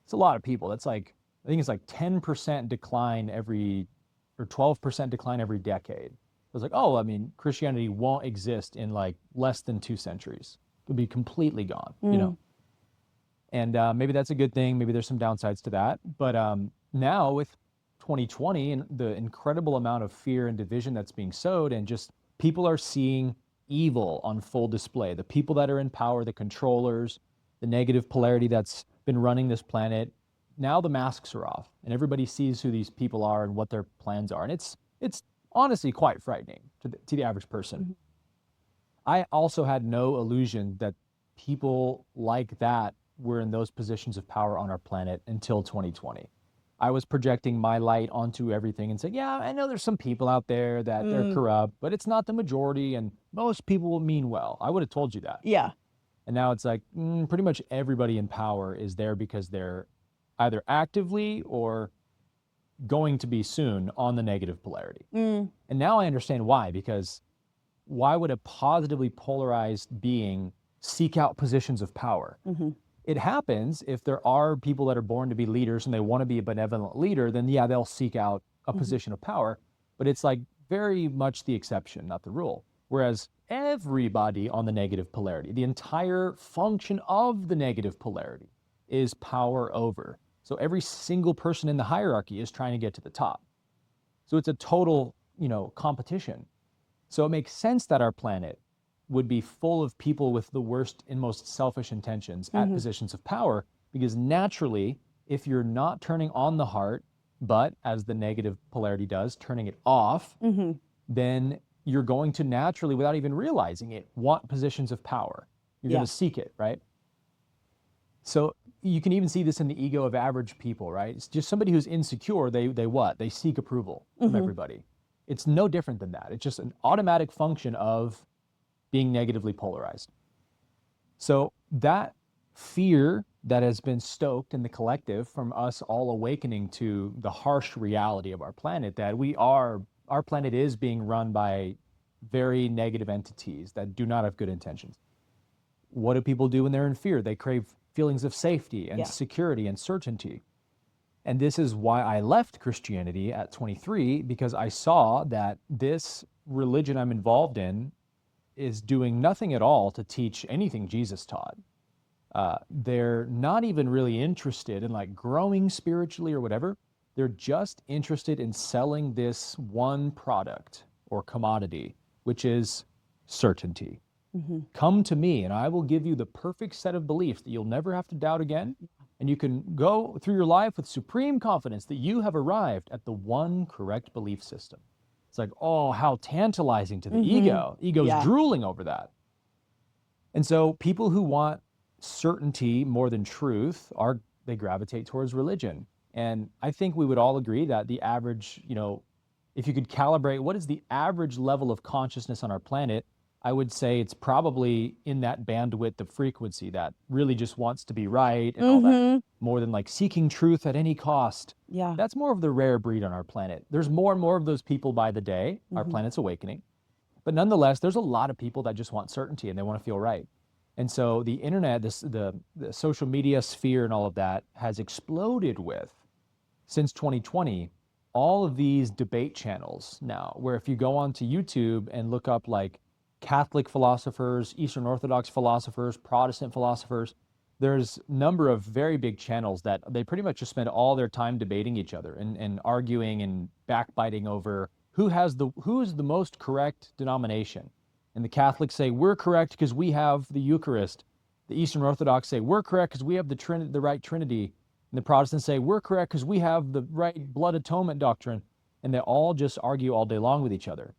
It's a lot of people. That's like, I think it's like 10% decline or 12% decline every decade. It was like, oh, I mean, Christianity won't exist in like less than 2 centuries. It'll be completely gone, you know? And maybe that's a good thing. Maybe there's some downsides to that. But now with 2020 and the incredible amount of fear and division that's being sowed, and just people are seeing evil on full display. The people that are in power, the controllers, the negative polarity that's been running this planet, now the masks are off and everybody sees who these people are and what their plans are. And it's honestly quite frightening to the average person. I also had no illusion that people like that were in those positions of power on our planet until 2020. I was projecting my light onto everything and saying, yeah, I know there's some people out there that they're corrupt, but it's not the majority and most people will mean well. I would have told you that. Yeah. And now it's like pretty much everybody in power is there because they're either actively or going to be soon on the negative polarity. And now I understand why, because why would a positively polarized being seek out positions of power? It happens if there are people that are born to be leaders and they want to be a benevolent leader, then yeah, they'll seek out a position of power, but it's like very much the exception, not the rule. Whereas everybody on the negative polarity, the entire function of the negative polarity is power over. So every single person in the hierarchy is trying to get to the top. So it's a total, competition. So it makes sense that our planet would be full of people with the worst and most selfish intentions at positions of power, because naturally, if you're not turning on the heart, but as the negative polarity does, turning it off, then you're going to naturally, without even realizing it, want positions of power. You're going to seek it, right? So you can even see this in the ego of average people, right? It's just somebody who's insecure, they what? They seek approval from everybody. It's no different than that. It's just an automatic function of being negatively polarized. So that fear that has been stoked in the collective from us all awakening to the harsh reality of our planet, that our planet is being run by very negative entities that do not have good intentions. What do people do when they're in fear? They crave feelings of safety and security and certainty. And this is why I left Christianity at 23, because I saw that this religion I'm involved in is doing nothing at all to teach anything Jesus taught. They're not even really interested in like growing spiritually or whatever. They're just interested in selling this one product or commodity, which is certainty. Come to me and I will give you the perfect set of beliefs that you'll never have to doubt again. And you can go through your life with supreme confidence that you have arrived at the one correct belief system. It's like, oh, how tantalizing to the ego. Ego's drooling over that. And so people who want certainty more than truth, they gravitate towards religion. And I think we would all agree that the average, if you could calibrate what is the average level of consciousness on our planet, I would say it's probably in that bandwidth of frequency that really just wants to be right and all that, more than like seeking truth at any cost. Yeah. That's more of the rare breed on our planet. There's more and more of those people by the day. Our planet's awakening. But nonetheless, there's a lot of people that just want certainty and they want to feel right. And so the internet, the social media sphere and all of that has exploded with, since 2020, all of these debate channels now, where if you go onto YouTube and look up like Catholic philosophers, Eastern Orthodox philosophers, Protestant philosophers, there's a number of very big channels that they pretty much just spend all their time debating each other and arguing and backbiting over who is the most correct denomination. And the Catholics say, we're correct because we have the Eucharist. The Eastern Orthodox say, we're correct because we have the right Trinity. And the Protestants say, we're correct because we have the right blood atonement doctrine. And they all just argue all day long with each other.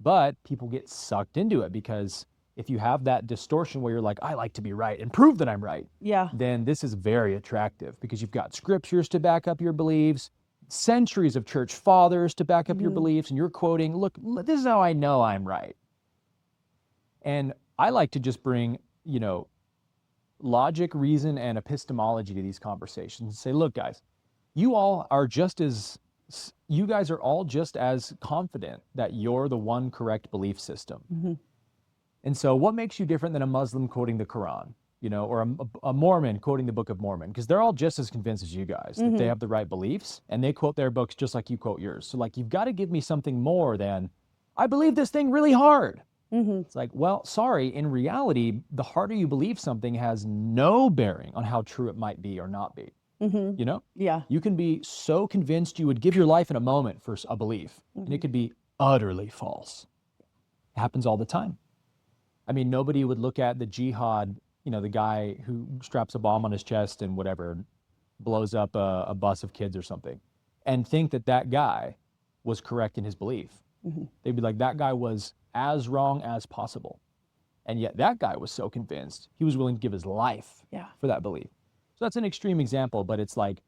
But people get sucked into it because if you have that distortion where you're like, I like to be right and prove that I'm right, then this is very attractive because you've got scriptures to back up your beliefs, centuries of church fathers to back up your beliefs, and you're quoting, look, this is how I know I'm right. And I like to just bring, logic, reason, and epistemology to these conversations and say, look, guys, you guys are all just as confident that you're the one correct belief system. Mm-hmm. And so what makes you different than a Muslim quoting the Quran, or a Mormon quoting the Book of Mormon? Because they're all just as convinced as you guys that they have the right beliefs, and they quote their books just like you quote yours. So like, you've got to give me something more than, I believe this thing really hard. Mm-hmm. It's like, well, sorry, in reality, the harder you believe something has no bearing on how true it might be or not be. Mm-hmm. Yeah. You can be so convinced you would give your life in a moment for a belief, and it could be utterly false. It happens all the time. I mean, nobody would look at the jihad, the guy who straps a bomb on his chest and whatever, blows up a bus of kids or something, and think that that guy was correct in his belief. Mm-hmm. They'd be like, that guy was as wrong as possible. And yet that guy was so convinced, he was willing to give his life for that belief. So that's an extreme example, but it's like,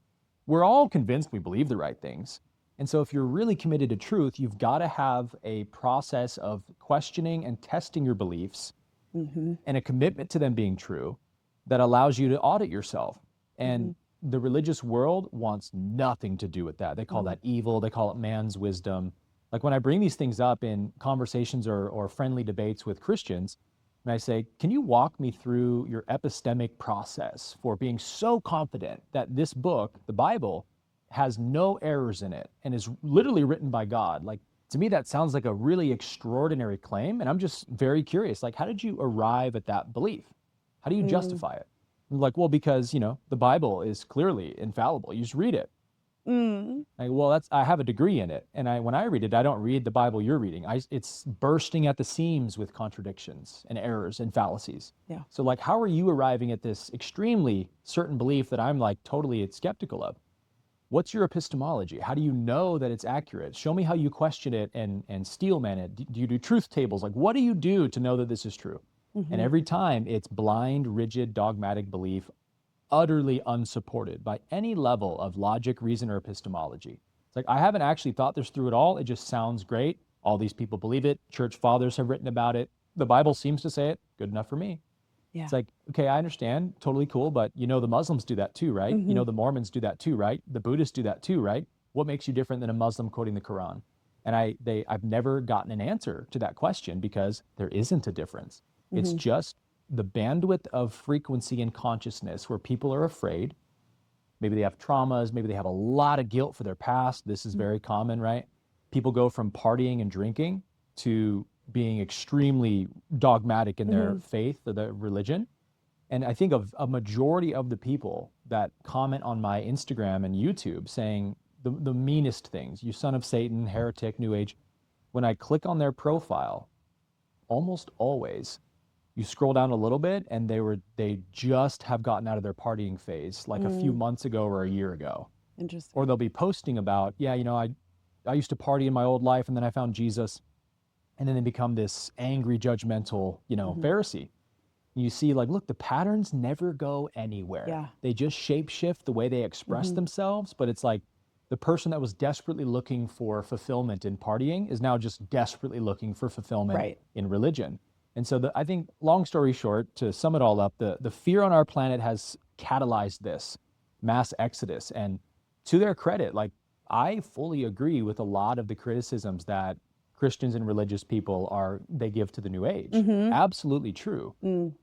we're all convinced we believe the right things. And so if you're really committed to truth, you've got to have a process of questioning and testing your beliefs and a commitment to them being true that allows you to audit yourself. And the religious world wants nothing to do with that. They call that evil. They call it man's wisdom. Like when I bring these things up in conversations or friendly debates with Christians, and I say, can you walk me through your epistemic process for being so confident that this book, the Bible, has no errors in it and is literally written by God? Like, to me, that sounds like a really extraordinary claim. And I'm just very curious, like, how did you arrive at that belief? How do you justify it? I'm like, well, because, the Bible is clearly infallible. You just read it. Like, well, I have a degree in it. And when I read it, I don't read the Bible you're reading. It's bursting at the seams with contradictions and errors and fallacies. Yeah. So like, how are you arriving at this extremely certain belief that I'm like totally skeptical of? What's your epistemology? How do you know that it's accurate? Show me how you question it and steelman it. Do you do truth tables? Like, what do you do to know that this is true? And every time it's blind, rigid, dogmatic belief, utterly unsupported by any level of logic, reason, or epistemology. It's like, I haven't actually thought this through at all. It just sounds great. All these people believe it. Church fathers have written about it. The Bible seems to say it. Good enough for me. Yeah. It's like, okay, I understand. Totally cool. But the Muslims do that too, right? The Mormons do that too, right? The Buddhists do that too, right? What makes you different than a Muslim quoting the Quran? And I've never gotten an answer to that question because there isn't a difference. It's just the bandwidth of frequency and consciousness where people are afraid. Maybe they have traumas. Maybe they have a lot of guilt for their past. This is very common, right? People go from partying and drinking to being extremely dogmatic in their faith or their religion. And I think of a majority of the people that comment on my Instagram and YouTube saying the meanest things, you son of Satan, heretic, New Age. When I click on their profile, almost always, you scroll down a little bit and they just have gotten out of their partying phase like a few months ago or a year ago. Interesting. Or they'll be posting about, I used to party in my old life and then I found Jesus. And then they become this angry, judgmental, Pharisee. You see, like, look, the patterns never go anywhere. Yeah. They just shape-shift the way they express themselves. But it's like the person that was desperately looking for fulfillment in partying is now just desperately looking for fulfillment in religion. And so I think, long story short, to sum it all up, the fear on our planet has catalyzed this mass exodus. And to their credit, like, I fully agree with a lot of the criticisms that Christians and religious people they give to the New Age. Absolutely true.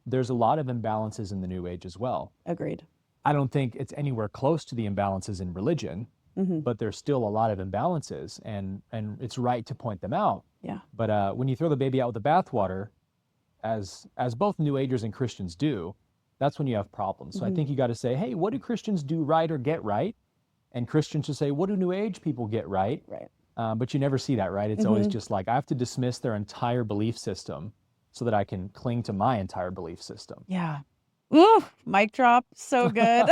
There's a lot of imbalances in the New Age as well. Agreed. I don't think it's anywhere close to the imbalances in religion, but there's still a lot of imbalances, and it's right to point them out. Yeah. But when you throw the baby out with the bathwater, as both New Agers and Christians do, that's when you have problems. So I think you got to say, hey, what do Christians do right or get right? And Christians should say, what do New Age people get right? Right. But you never see that, right? It's always just like, I have to dismiss their entire belief system so that I can cling to my entire belief system. Yeah. Ooh, mic drop. So good.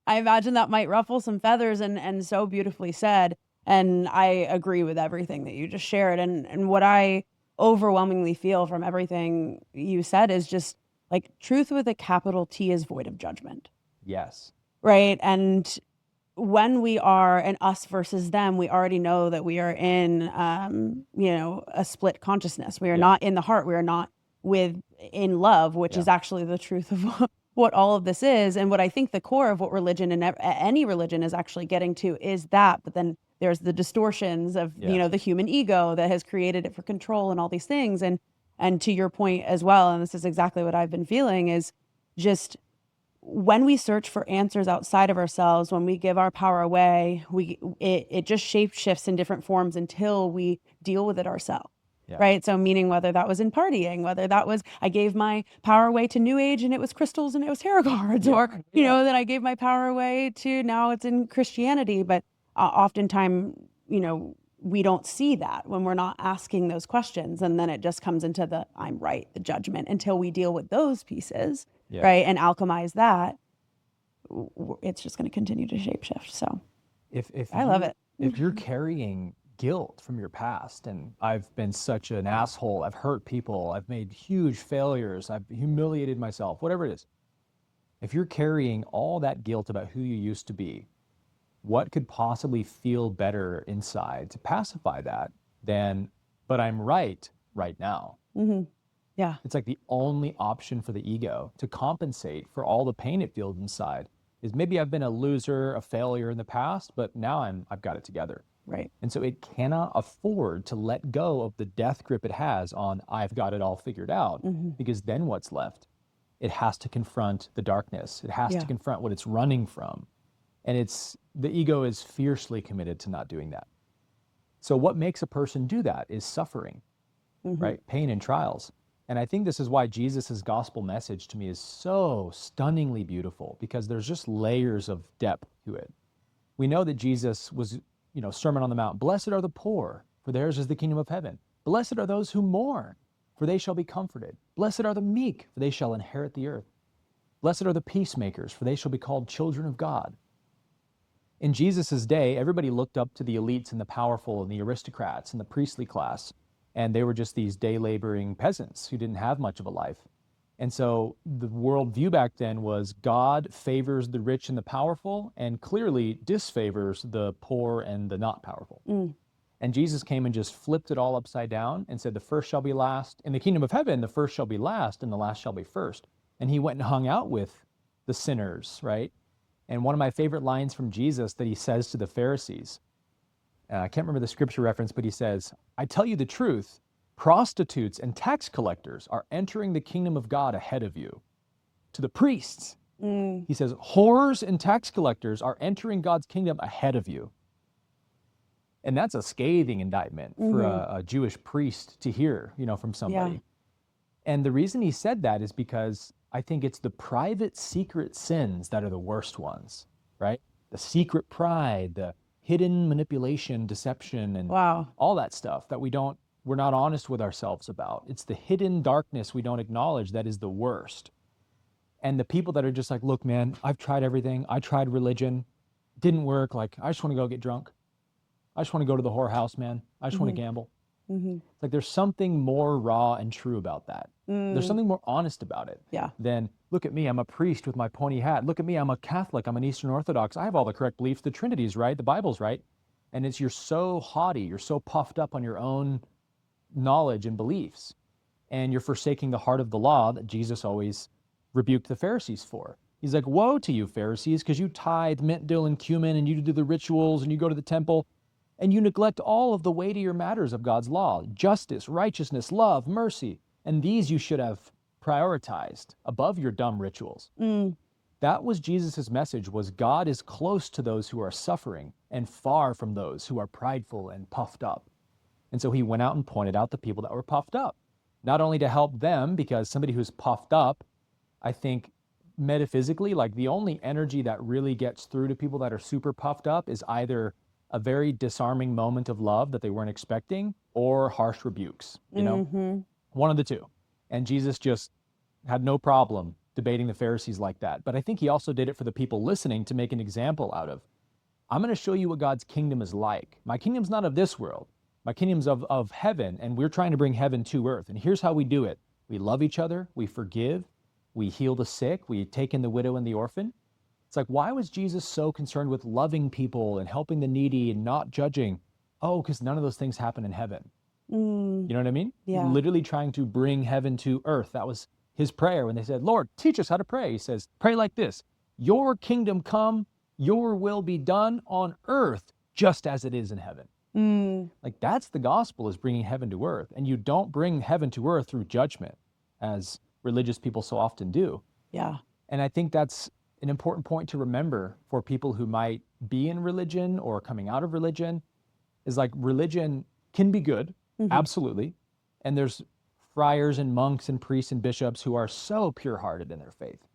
I imagine that might ruffle some feathers and so beautifully said. And I agree with everything that you just shared. And what I overwhelmingly feel from everything you said is just like truth with a capital T is void of judgment. Yes. Right. And when we are an us versus them, we already know that we are in, a split consciousness. We are not in the heart. We are not in love, which is actually the truth of what all of this is, and what I think the core of what religion and any religion is actually getting to is that, but then there's the distortions of, the human ego that has created it for control and all these things. And to your point as well, and this is exactly what I've been feeling, is just when we search for answers outside of ourselves, when we give our power away, it just shape shifts in different forms until we deal with it ourselves. Yeah. Right. So meaning whether that was in partying, whether that was I gave my power away to New Age and it was crystals and it was tarot cards, or, that I gave my power away to now it's in Christianity. But oftentimes, we don't see that when we're not asking those questions. And then it just comes into the I'm right, the judgment, until we deal with those pieces. Yeah. Right. And alchemize that. It's just going to continue to shapeshift. So if I love it. If you're carrying guilt from your past, and I've been such an asshole, I've hurt people, I've made huge failures, I've humiliated myself, whatever it is. If you're carrying all that guilt about who you used to be, what could possibly feel better inside to pacify that than, but I'm right now? Mm-hmm. Yeah. It's like the only option for the ego to compensate for all the pain it feels inside is maybe I've been a loser, a failure in the past, but now I've got it together. Right. And so it cannot afford to let go of the death grip it has on I've got it all figured out, because then what's left? It has to confront the darkness. It has to confront what it's running from. And the ego is fiercely committed to not doing that. So what makes a person do that is suffering, right? Pain and trials. And I think this is why Jesus's gospel message to me is so stunningly beautiful, because there's just layers of depth to it. We know that Jesus was, Sermon on the Mount, blessed are the poor, for theirs is the kingdom of heaven. Blessed are those who mourn, for they shall be comforted. Blessed are the meek, for they shall inherit the earth. Blessed are the peacemakers, for they shall be called children of God. In Jesus's day, everybody looked up to the elites and the powerful and the aristocrats and the priestly class, and they were just these day laboring peasants who didn't have much of a life. And so the worldview back then was God favors the rich and the powerful and clearly disfavors the poor and the not powerful. And Jesus came and just flipped it all upside down and said, the first shall be last. In the kingdom of heaven, the first shall be last and the last shall be first. And he went and hung out with the sinners, right? And one of my favorite lines from Jesus that he says to the Pharisees, I can't remember the scripture reference, but he says, I tell you the truth, prostitutes and tax collectors are entering the kingdom of God ahead of you. To the priests, he says, whores and tax collectors are entering God's kingdom ahead of you. And that's a scathing indictment for a Jewish priest to hear, from somebody. Yeah. And the reason he said that is because I think it's the private, secret sins that are the worst ones, right? The secret pride, the hidden manipulation, deception, and all that stuff that we're not honest with ourselves about. It's the hidden darkness we don't acknowledge that is the worst. And the people that are just like, look, man, I've tried everything. I tried religion. Didn't work. Like, I just want to go get drunk. I just want to go to the whorehouse, man. I just want to gamble. It's like there's something more raw and true about that. There's something more honest about it than, look at me, I'm a priest with my pointy hat. Look at me, I'm a Catholic, I'm an Eastern Orthodox. I have all the correct beliefs. The Trinity's right, the Bible's right. And you're so haughty, you're so puffed up on your own knowledge and beliefs. And you're forsaking the heart of the law that Jesus always rebuked the Pharisees for. He's like, woe to you, Pharisees, because you tithe mint, dill, and cumin, and you do the rituals, and you go to the temple, and you neglect all of the weightier matters of God's law, justice, righteousness, love, mercy, and these you should have prioritized above your dumb rituals. That was Jesus's message, was God is close to those who are suffering and far from those who are prideful and puffed up. And so he went out and pointed out the people that were puffed up, not only to help them, because somebody who's puffed up, I think metaphysically, like the only energy that really gets through to people that are super puffed up is either a very disarming moment of love that they weren't expecting or harsh rebukes, one of the two. And Jesus just had no problem debating the Pharisees like that. But I think he also did it for the people listening to make an example out of, I'm going to show you what God's kingdom is like. My kingdom's not of this world. My kingdom's of heaven, and we're trying to bring heaven to earth. And here's how we do it. We love each other. We forgive. We heal the sick. We take in the widow and the orphan. It's like, why was Jesus so concerned with loving people and helping the needy and not judging? Oh, because none of those things happen in heaven. You know what I mean? Yeah. Literally trying to bring heaven to earth. That was his prayer when they said, Lord, teach us how to pray. He says, pray like this: your kingdom come, your will be done on earth just as it is in heaven. Like, that's the gospel, is bringing heaven to earth. And you don't bring heaven to earth through judgment, as religious people so often do. Yeah. And I think that's an important point to remember for people who might be in religion or coming out of religion, is like, religion can be good, absolutely. And there's friars and monks and priests and bishops who are so pure-hearted in their faith.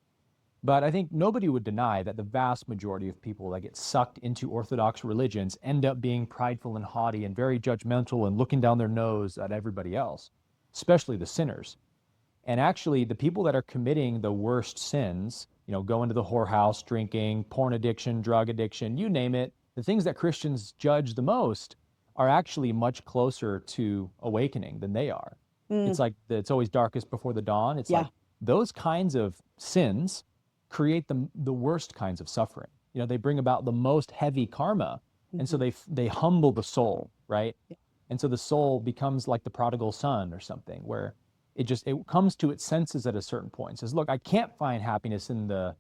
But I think nobody would deny that the vast majority of people that get sucked into Orthodox religions end up being prideful and haughty and very judgmental and looking down their nose at everybody else, especially the sinners. And actually, the people that are committing the worst sins, going to the whorehouse, drinking, porn addiction, drug addiction, you name it, the things that Christians judge the most are actually much closer to awakening than they are. It's like, it's always darkest before the dawn. It's like those kinds of sins create the worst kinds of suffering. They bring about the most heavy karma. And so they humble the soul, right? And so the soul becomes like the prodigal son or something, where it comes to its senses at a certain point. It says, look, I can't find happiness in the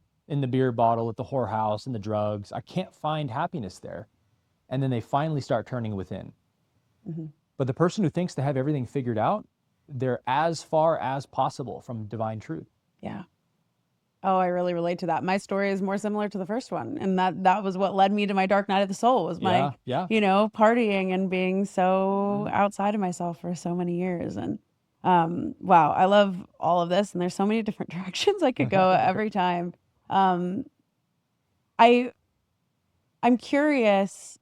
beer bottle, at the whorehouse, in the drugs. I can't find happiness there. And then they finally start turning within. But the person who thinks they have everything figured out, they're as far as possible from divine truth. Yeah. Oh, I really relate to that. My story is more similar to the first one. And that was what led me to my dark night of the soul, was my, partying and being so outside of myself for so many years. And wow, I love all of this. And there's so many different directions I could go every time. I'm curious,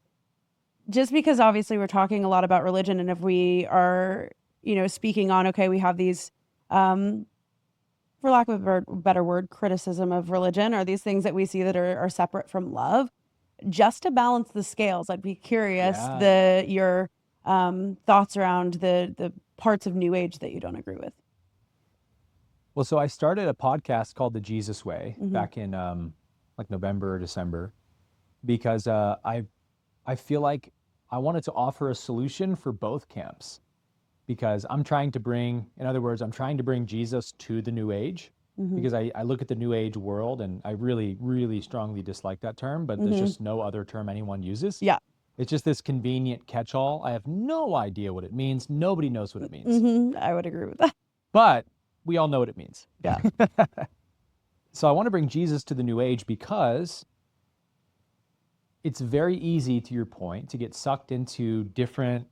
just because obviously we're talking a lot about religion, and if we are, speaking on, okay, we have these, for lack of a better word, criticism of religion, or these things that we see that are separate from love, just to balance the scales, I'd be curious your thoughts around the parts of New Age that you don't agree with. Well, so I started a podcast called The Jesus Way back in like November or December, because I feel like I wanted to offer a solution for both camps. Because I'm trying to bring Jesus to the New Age, because I look at the New Age world, and I really, really strongly dislike that term, but there's just no other term anyone uses. Yeah. It's just this convenient catch-all. I have no idea what it means. Nobody knows what it means. I would agree with that. But we all know what it means. Yeah. So I want to bring Jesus to the New Age because it's very easy, to your point, to get sucked into different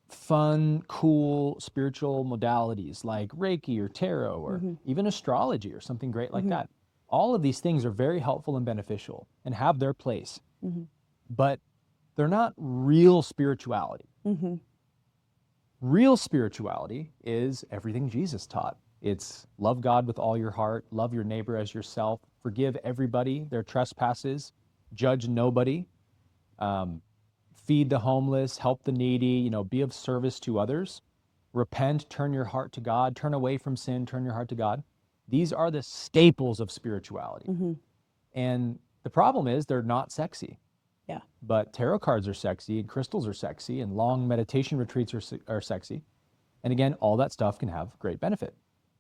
fun, cool spiritual modalities like Reiki or tarot or even astrology or something great like that. All of these things are very helpful and beneficial and have their place, but they're not real spirituality. Real spirituality is everything Jesus taught. It's love God with all your heart, love your neighbor as yourself, forgive everybody their trespasses, judge nobody, feed the homeless, help the needy, be of service to others, repent, turn your heart to God, turn away from sin, turn your heart to God. These are the staples of spirituality. And the problem is they're not sexy. Yeah. But tarot cards are sexy, and crystals are sexy, and long meditation retreats are sexy. And again, all that stuff can have great benefit.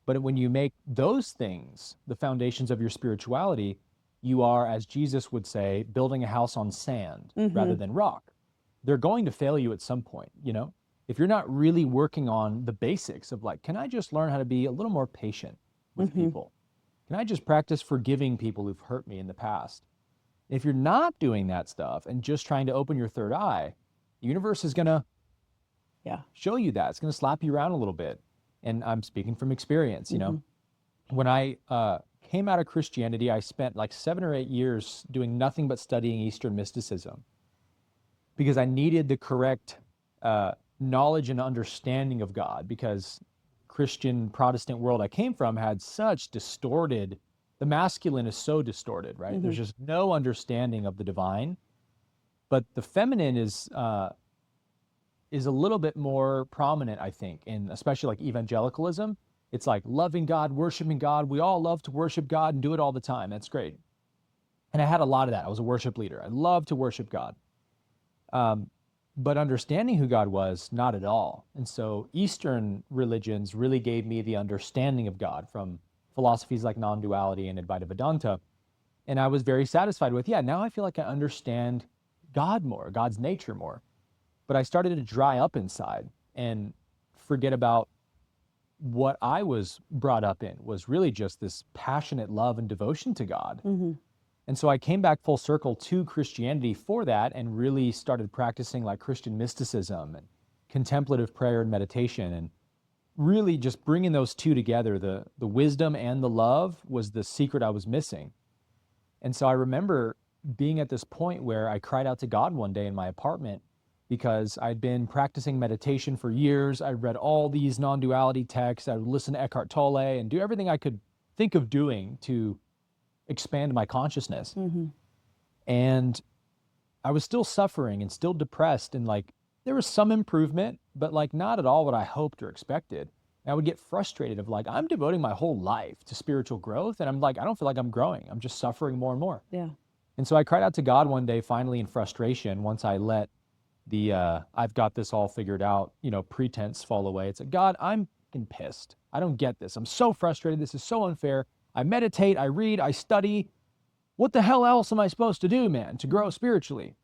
But when you make those things the foundations of your spirituality, you are, as Jesus would say, building a house on sand rather than rock. They're going to fail you at some point, If you're not really working on the basics of like, can I just learn how to be a little more patient with people? Can I just practice forgiving people who've hurt me in the past? If you're not doing that stuff and just trying to open your third eye, the universe is going to show you that. It's going to slap you around a little bit. And I'm speaking from experience, When I came out of Christianity, I spent like 7 or 8 years doing nothing but studying Eastern mysticism, because I needed the correct knowledge and understanding of God, because Christian Protestant world I came from had such distorted, the masculine is so distorted, right? There's just no understanding of the divine. But the feminine is a little bit more prominent, I think, in especially like evangelicalism. It's like loving God, worshiping God. We all love to worship God and do it all the time. That's great. And I had a lot of that. I was a worship leader. I loved to worship God. But understanding who God was, not at all. And so Eastern religions really gave me the understanding of God from philosophies like non-duality and Advaita Vedanta. And I was very satisfied with, yeah, now I feel like I understand God more, God's nature more. But I started to dry up inside and forget about what I was brought up in, was really just this passionate love and devotion to God. And so I came back full circle to Christianity for that, and really started practicing like Christian mysticism and contemplative prayer and meditation, and really just bringing those two together. The wisdom and the love was the secret I was missing. And so I remember being at this point where I cried out to God one day in my apartment, because I'd been practicing meditation for years. I read all these non-duality texts. I would listen to Eckhart Tolle and do everything I could think of doing to expand my consciousness. And I was still suffering and still depressed, and like there was some improvement, but like not at all what I hoped or expected. And I would get frustrated of like, I'm devoting my whole life to spiritual growth, and I'm like, I don't feel like I'm growing. I'm just suffering more and more. Yeah. And so I cried out to God one day, finally in frustration, once I let the I've got this all figured out, pretense fall away. It's like, God, I'm fucking pissed. I don't get this. I'm so frustrated. This is so unfair. I meditate, I read, I study. What the hell else am I supposed to do, man, to grow spiritually?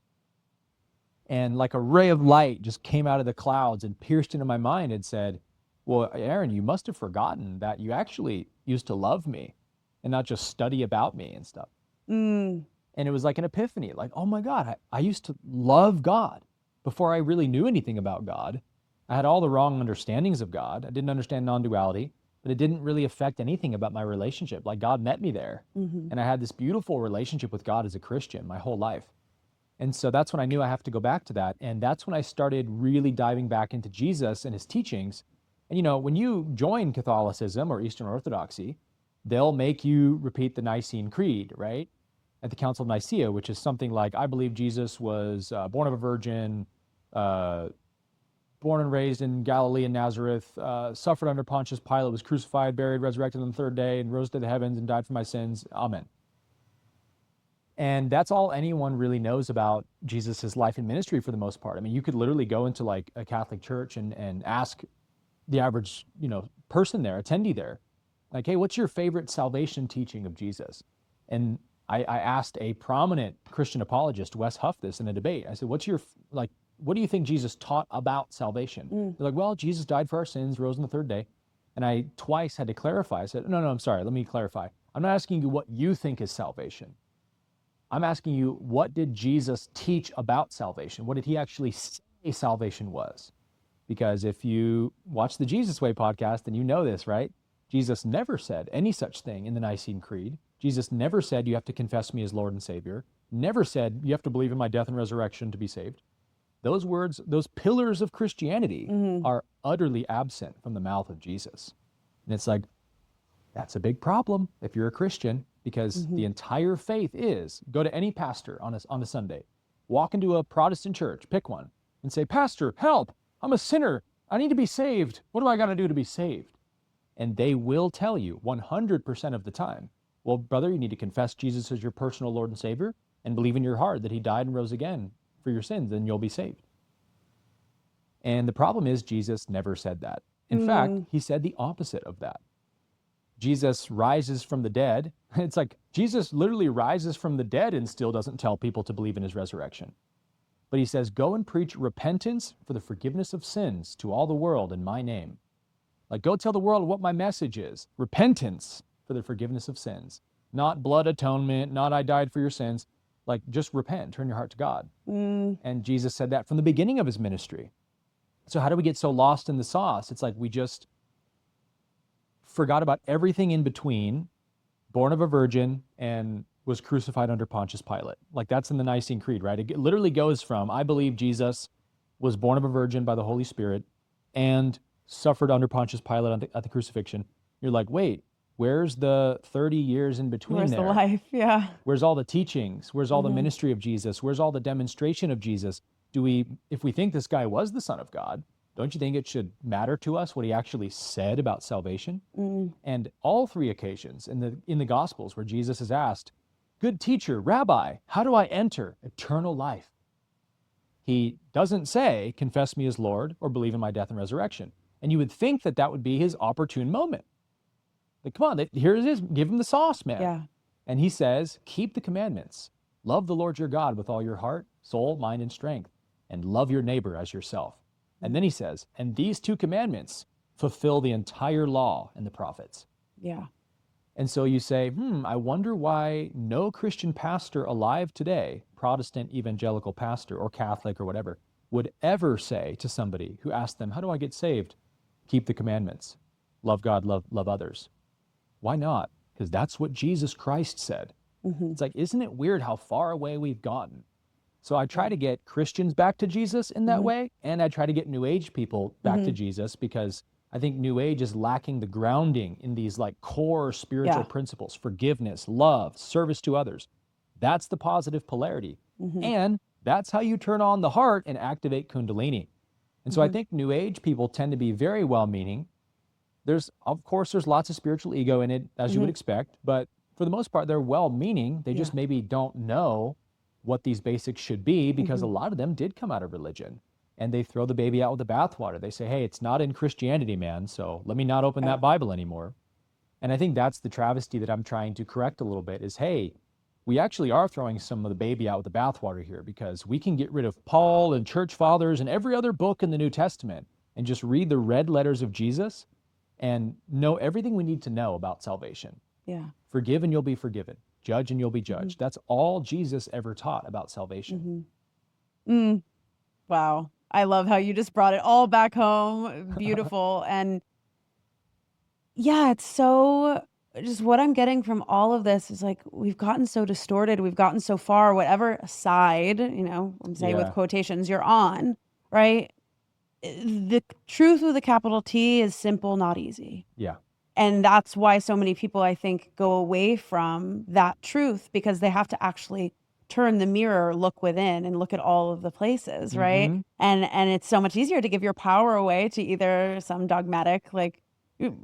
And like a ray of light just came out of the clouds and pierced into my mind and said, well, Aaron, you must have forgotten that you actually used to love me and not just study about me and stuff. And it was like an epiphany, like, oh my God, I used to love God before I really knew anything about God. I had all the wrong understandings of God. I didn't understand non-duality, but it didn't really affect anything about my relationship. Like God met me there, and I had this beautiful relationship with God as a Christian my whole life. And so that's when I knew I have to go back to that. And that's when I started really diving back into Jesus and his teachings. And when you join Catholicism or Eastern Orthodoxy, they'll make you repeat the Nicene Creed, right? At the Council of Nicaea, which is something like, I believe Jesus was born of a virgin, born and raised in Galilee and Nazareth, suffered under Pontius Pilate, was crucified, buried, resurrected on the third day, and rose to the heavens and died for my sins. Amen. And that's all anyone really knows about Jesus's life and ministry for the most part. I mean, you could literally go into like a Catholic church and ask the average, person there, attendee there, like, hey, what's your favorite salvation teaching of Jesus? And I asked a prominent Christian apologist, Wes Huff, this in a debate. I said, what do you think Jesus taught about salvation? They're like, well, Jesus died for our sins, rose on the third day. And I twice had to clarify. I said, no, I'm sorry. Let me clarify. I'm not asking you what you think is salvation. I'm asking you, what did Jesus teach about salvation? What did he actually say salvation was? Because if you watch the Jesus Way podcast, and you know this, right? Jesus never said any such thing in the Nicene Creed. Jesus never said you have to confess me as Lord and Savior. Never said you have to believe in my death and resurrection to be saved. Those words, those pillars of Christianity are utterly absent from the mouth of Jesus. And it's like, that's a big problem if you're a Christian, because the entire faith is, go to any pastor on a Sunday, walk into a Protestant church, pick one, and say, Pastor, help, I'm a sinner. I need to be saved. What do I got to do to be saved? And they will tell you 100% of the time, well, brother, you need to confess Jesus as your personal Lord and Savior and believe in your heart that he died and rose again for your sins, and you'll be saved. And the problem is Jesus never said that. In fact, he said the opposite of that. Jesus rises from the dead. It's like Jesus literally rises from the dead and still doesn't tell people to believe in his resurrection. But he says, go and preach repentance for the forgiveness of sins to all the world in my name. Like, go tell the world what my message is. Repentance for the forgiveness of sins. Not blood atonement, not I died for your sins. Like, just repent, turn your heart to God. And Jesus said that from the beginning of his ministry. So how do we get so lost in the sauce? It's like we just forgot about everything in between, born of a virgin and was crucified under Pontius Pilate. Like, that's in the Nicene Creed, right? It literally goes from, I believe Jesus was born of a virgin by the Holy Spirit and suffered under Pontius Pilate at the crucifixion. You're like, wait, where's the 30 years in between Where's there? the life? Yeah. Where's all the teachings? Where's all the ministry of Jesus? Where's all the demonstration of Jesus? If we think this guy was the Son of God, don't you think it should matter to us what he actually said about salvation? And all three occasions in the Gospels where Jesus is asked, good teacher, rabbi, how do I enter eternal life? He doesn't say, confess me as Lord or believe in my death and resurrection. And you would think that that would be his opportune moment. Like, come on, here it is. Give him the sauce, man. Yeah. And he says, keep the commandments. Love the Lord your God with all your heart, soul, mind, and strength, and love your neighbor as yourself. And then he says, and these 2 commandments fulfill the entire law and the prophets. Yeah. And so you say, I wonder why no Christian pastor alive today, Protestant evangelical pastor or Catholic or whatever, would ever say to somebody who asked them, how do I get saved? Keep the commandments. Love God, love others. Why not? Because that's what Jesus Christ said. It's like, isn't it weird how far away we've gotten? So I try to get Christians back to Jesus in that way, and I try to get New Age people back to Jesus, because I think New Age is lacking the grounding in these like core spiritual principles: forgiveness, love, service to others. That's the positive polarity. And that's how you turn on the heart and activate Kundalini. And so I think New Age people tend to be very well-meaning. Of course, there's lots of spiritual ego in it, as you would expect, but for the most part, they're well-meaning. They just maybe don't know what these basics should be, because a lot of them did come out of religion, and they throw the baby out with the bathwater. They say, hey, it's not in Christianity, man, so let me not open that Bible anymore. And I think that's the travesty that I'm trying to correct a little bit is, hey, we actually are throwing some of the baby out with the bathwater here, because we can get rid of Paul and church fathers and every other book in the New Testament and just read the red letters of Jesus and know everything we need to know about salvation. Yeah. Forgive and you'll be forgiven. Judge and you'll be judged. That's all Jesus ever taught about salvation. Wow. I love how you just brought it all back home. Beautiful. And yeah, it's so, just what I'm getting from all of this is like, we've gotten so distorted. We've gotten so far, whatever side, I'm saying with quotations you're on, right? The truth with a capital T is simple, not easy. Yeah. And that's why so many people, I think, go away from that truth, because they have to actually turn the mirror, look within, and look at all of the places, right? And it's so much easier to give your power away to either some dogmatic, like,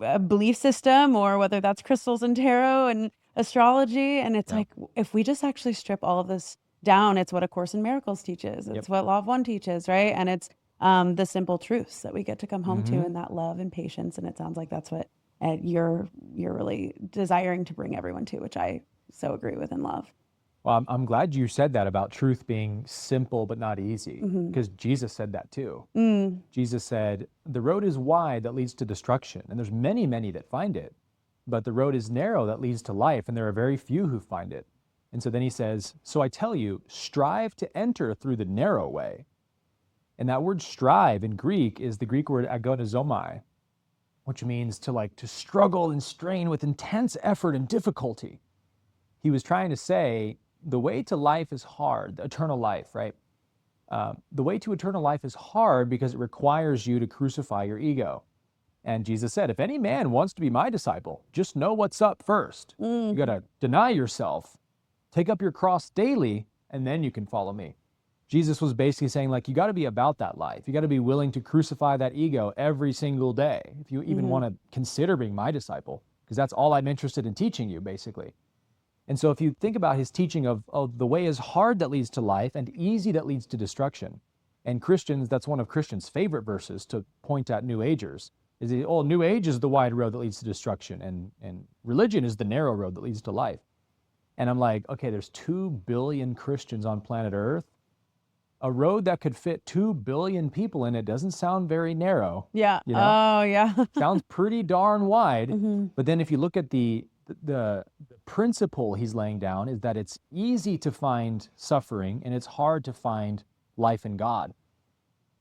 a belief system, or whether that's crystals and tarot and astrology. And it's like, if we just actually strip all of this down, it's what A Course in Miracles teaches. It's what Law of One teaches, right? And it's the simple truths that we get to come home to, and that love and patience. And it sounds like that's what you're really desiring to bring everyone to, which I so agree with and love. Well, I'm glad you said that about truth being simple but not easy, because Jesus said that too. Jesus said, the road is wide that leads to destruction, and there's many, many that find it. But the road is narrow that leads to life, and there are very few who find it. And so then he says, so I tell you, strive to enter through the narrow way. And that word strive in Greek is the Greek word agonizomai, which means to struggle and strain with intense effort and difficulty. He was trying to say, the way to life is hard, eternal life, right? The way to eternal life is hard because it requires you to crucify your ego. And Jesus said, if any man wants to be my disciple, just know what's up first. You got to deny yourself, take up your cross daily, and then you can follow me. Jesus was basically saying, you got to be about that life. You got to be willing to crucify that ego every single day if you even want to consider being my disciple, because that's all I'm interested in teaching you, basically. And so if you think about his teaching of the way is hard that leads to life and easy that leads to destruction, and Christians, that's one of Christians' favorite verses to point at New Agers, is New Age is the wide road that leads to destruction, and religion is the narrow road that leads to life. And I'm like, okay, there's 2 billion Christians on planet Earth. A road that could fit 2 billion people in it doesn't sound very narrow. Yeah. Oh, yeah. Sounds pretty darn wide. But then if you look at the principle he's laying down, is that it's easy to find suffering and it's hard to find life in God.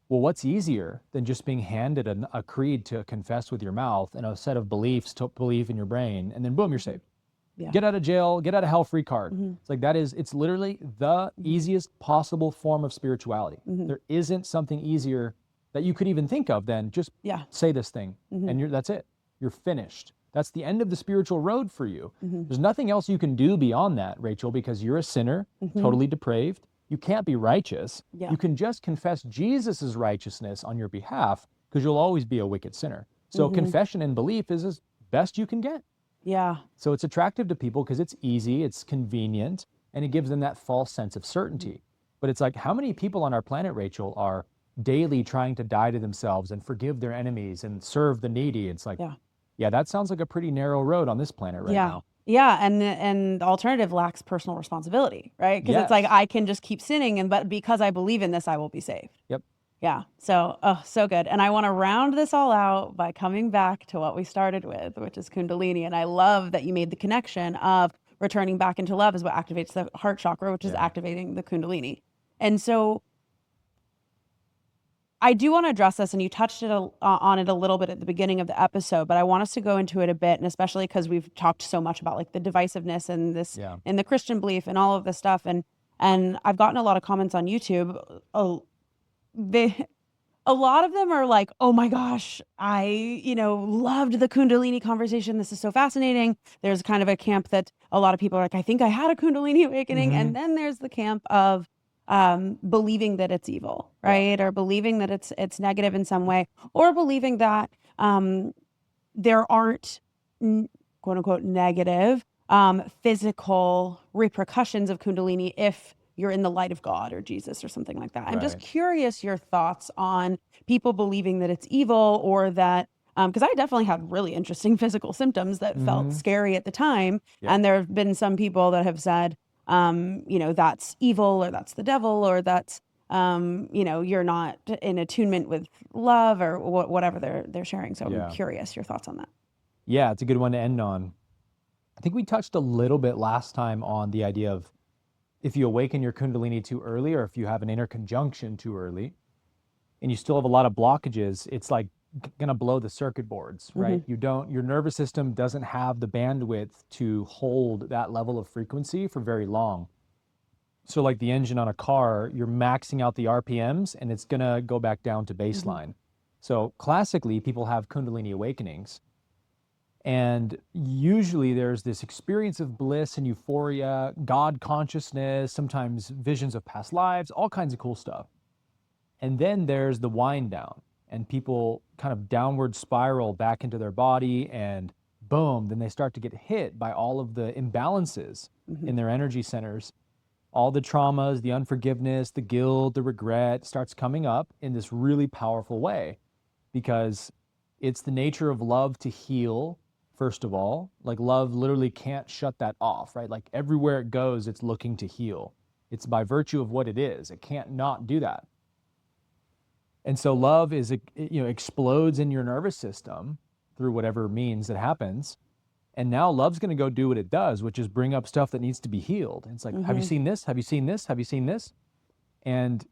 Well, what's easier than just being handed a creed to confess with your mouth and a set of beliefs to believe in your brain, and then boom, you're saved. Yeah. Get out of jail, get out of hell free card. It's like it's literally the easiest possible form of spirituality. There isn't something easier that you could even think of than just say this thing and that's it. You're finished. That's the end of the spiritual road for you. There's nothing else you can do beyond that, Rachel, because you're a sinner, totally depraved. You can't be righteous. You can just confess Jesus's righteousness on your behalf, because you'll always be a wicked sinner. So confession and belief is as best you can get. Yeah. So it's attractive to people because it's easy, it's convenient, and it gives them that false sense of certainty. But it's like, how many people on our planet, Rachel, are daily trying to die to themselves and forgive their enemies and serve the needy? It's like, Yeah, that sounds like a pretty narrow road on this planet right Yeah. now. Yeah. And the alternative lacks personal responsibility, right? Because it's like, Yes. I can just keep sinning, but because I believe in this, I will be saved. Yep. Yeah. So, oh, so good. And I want to round this all out by coming back to what we started with, which is Kundalini. And I love that you made the connection of returning back into love is what activates the heart chakra, which is activating the Kundalini. And so I do want to address this, and you touched on it a little bit at the beginning of the episode, but I want us to go into it a bit, and especially because we've talked so much about like the divisiveness and this and the Christian belief and all of this stuff. And I've gotten a lot of comments on YouTube. A lot of them are like, oh my gosh, I, loved the Kundalini conversation. This is so fascinating. There's kind of a camp that a lot of people are like, I think I had a Kundalini awakening. And then there's the camp of believing that it's evil, right? Or believing that it's negative in some way, or believing that there aren't quote unquote negative physical repercussions of Kundalini if you're in the light of God or Jesus or something like that. I'm just curious your thoughts on people believing that it's evil, or that, because I definitely had really interesting physical symptoms that felt scary at the time. And there have been some people that have said, that's evil, or that's the devil, or that's, you're not in attunement with love, or whatever they're sharing. So I'm curious your thoughts on that. Yeah, it's a good one to end on. I think we touched a little bit last time on the idea of if you awaken your Kundalini too early, or if you have an inner conjunction too early, and you still have a lot of blockages, it's like gonna blow the circuit boards, right? Your nervous system doesn't have the bandwidth to hold that level of frequency for very long. So like the engine on a car, you're maxing out the RPMs and it's gonna go back down to baseline. So classically, people have Kundalini awakenings. And usually there's this experience of bliss and euphoria, God consciousness, sometimes visions of past lives, all kinds of cool stuff. And then there's the wind down, and people kind of downward spiral back into their body, and boom, then they start to get hit by all of the imbalances in their energy centers. All the traumas, the unforgiveness, the guilt, the regret starts coming up in this really powerful way, because it's the nature of love to heal. First of all, like love literally can't shut that off, right? Like everywhere it goes, it's looking to heal. It's by virtue of what it is. It can't not do that. And so love explodes in your nervous system through whatever means that happens. And now love's going to go do what it does, which is bring up stuff that needs to be healed. And it's like, have you seen this? Have you seen this? Have you seen this? And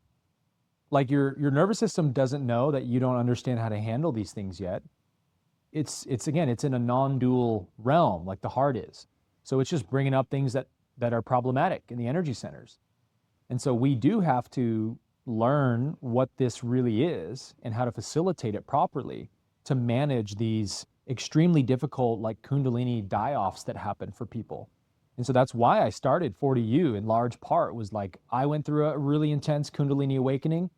like your nervous system doesn't know that you don't understand how to handle these things yet. It's in a non-dual realm, like the heart is. So it's just bringing up things that are problematic in the energy centers. And so we do have to learn what this really is and how to facilitate it properly to manage these extremely difficult, like Kundalini die-offs that happen for people. And so that's why I started 40U in large part, was like, I went through a really intense Kundalini awakening,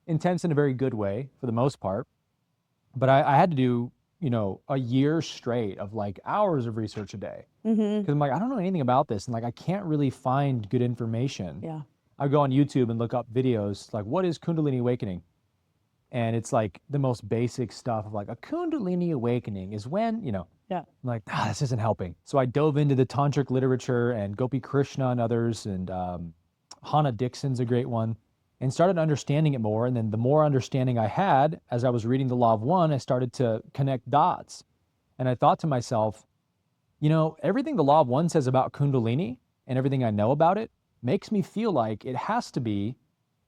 intense in a very good way for the most part. But I had to do a year straight of like hours of research a day. Because I'm like, I don't know anything about this. And like, I can't really find good information. Yeah. I go on YouTube and look up videos like, what is Kundalini awakening? And it's like the most basic stuff of like, a Kundalini awakening is when, I'm like, this isn't helping. So I dove into the tantric literature and Gopi Krishna and others, and Hannah Dixon's a great one, and started understanding it more. And then the more understanding I had, as I was reading the Law of One, I started to connect dots. And I thought to myself, everything the Law of One says about Kundalini and everything I know about it makes me feel like it has to be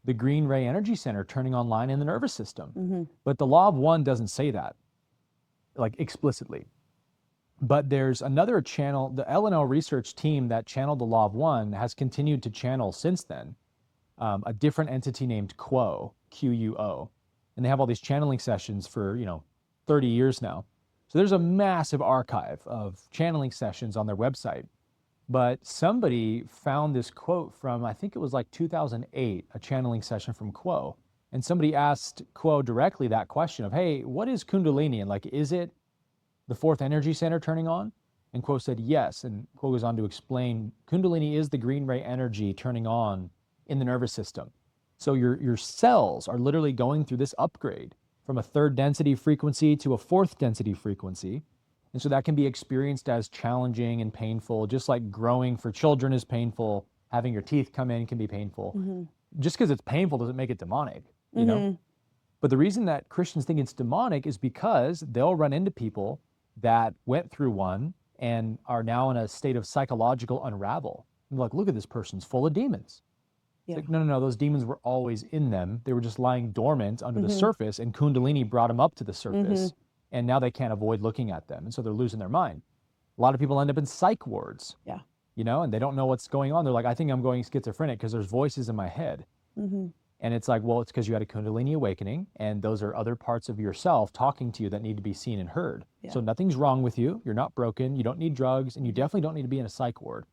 the green ray energy center turning online in the nervous system. But the Law of One doesn't say that, like explicitly. But there's another channel, the LNL research team that channeled the Law of One has continued to channel since then, a different entity named Quo, Quo. And they have all these channeling sessions for, 30 years now. So there's a massive archive of channeling sessions on their website. But somebody found this quote from, I think it was like 2008, a channeling session from Quo. And somebody asked Quo directly that question of, hey, what is Kundalini? And like, is it the fourth energy center turning on? And Quo said yes. And Quo goes on to explain, Kundalini is the green ray energy turning on in the nervous system. So your cells are literally going through this upgrade from a third density frequency to a fourth density frequency. And so that can be experienced as challenging and painful, just like growing for children is painful. Having your teeth come in can be painful. Just because it's painful doesn't make it demonic, you know? But the reason that Christians think it's demonic is because they'll run into people that went through one and are now in a state of psychological unravel. And like, look at this person's full of demons. It's like, no, those demons were always in them. They were just lying dormant under the surface, and Kundalini brought them up to the surface. And now they can't avoid looking at them. And so they're losing their mind. A lot of people end up in psych wards, you know, and they don't know what's going on. They're like, I think I'm going schizophrenic because there's voices in my head. And it's like, well, it's because you had a Kundalini awakening, and those are other parts of yourself talking to you that need to be seen and heard. So nothing's wrong with you. You're not broken. You don't need drugs, and you definitely don't need to be in a psych ward.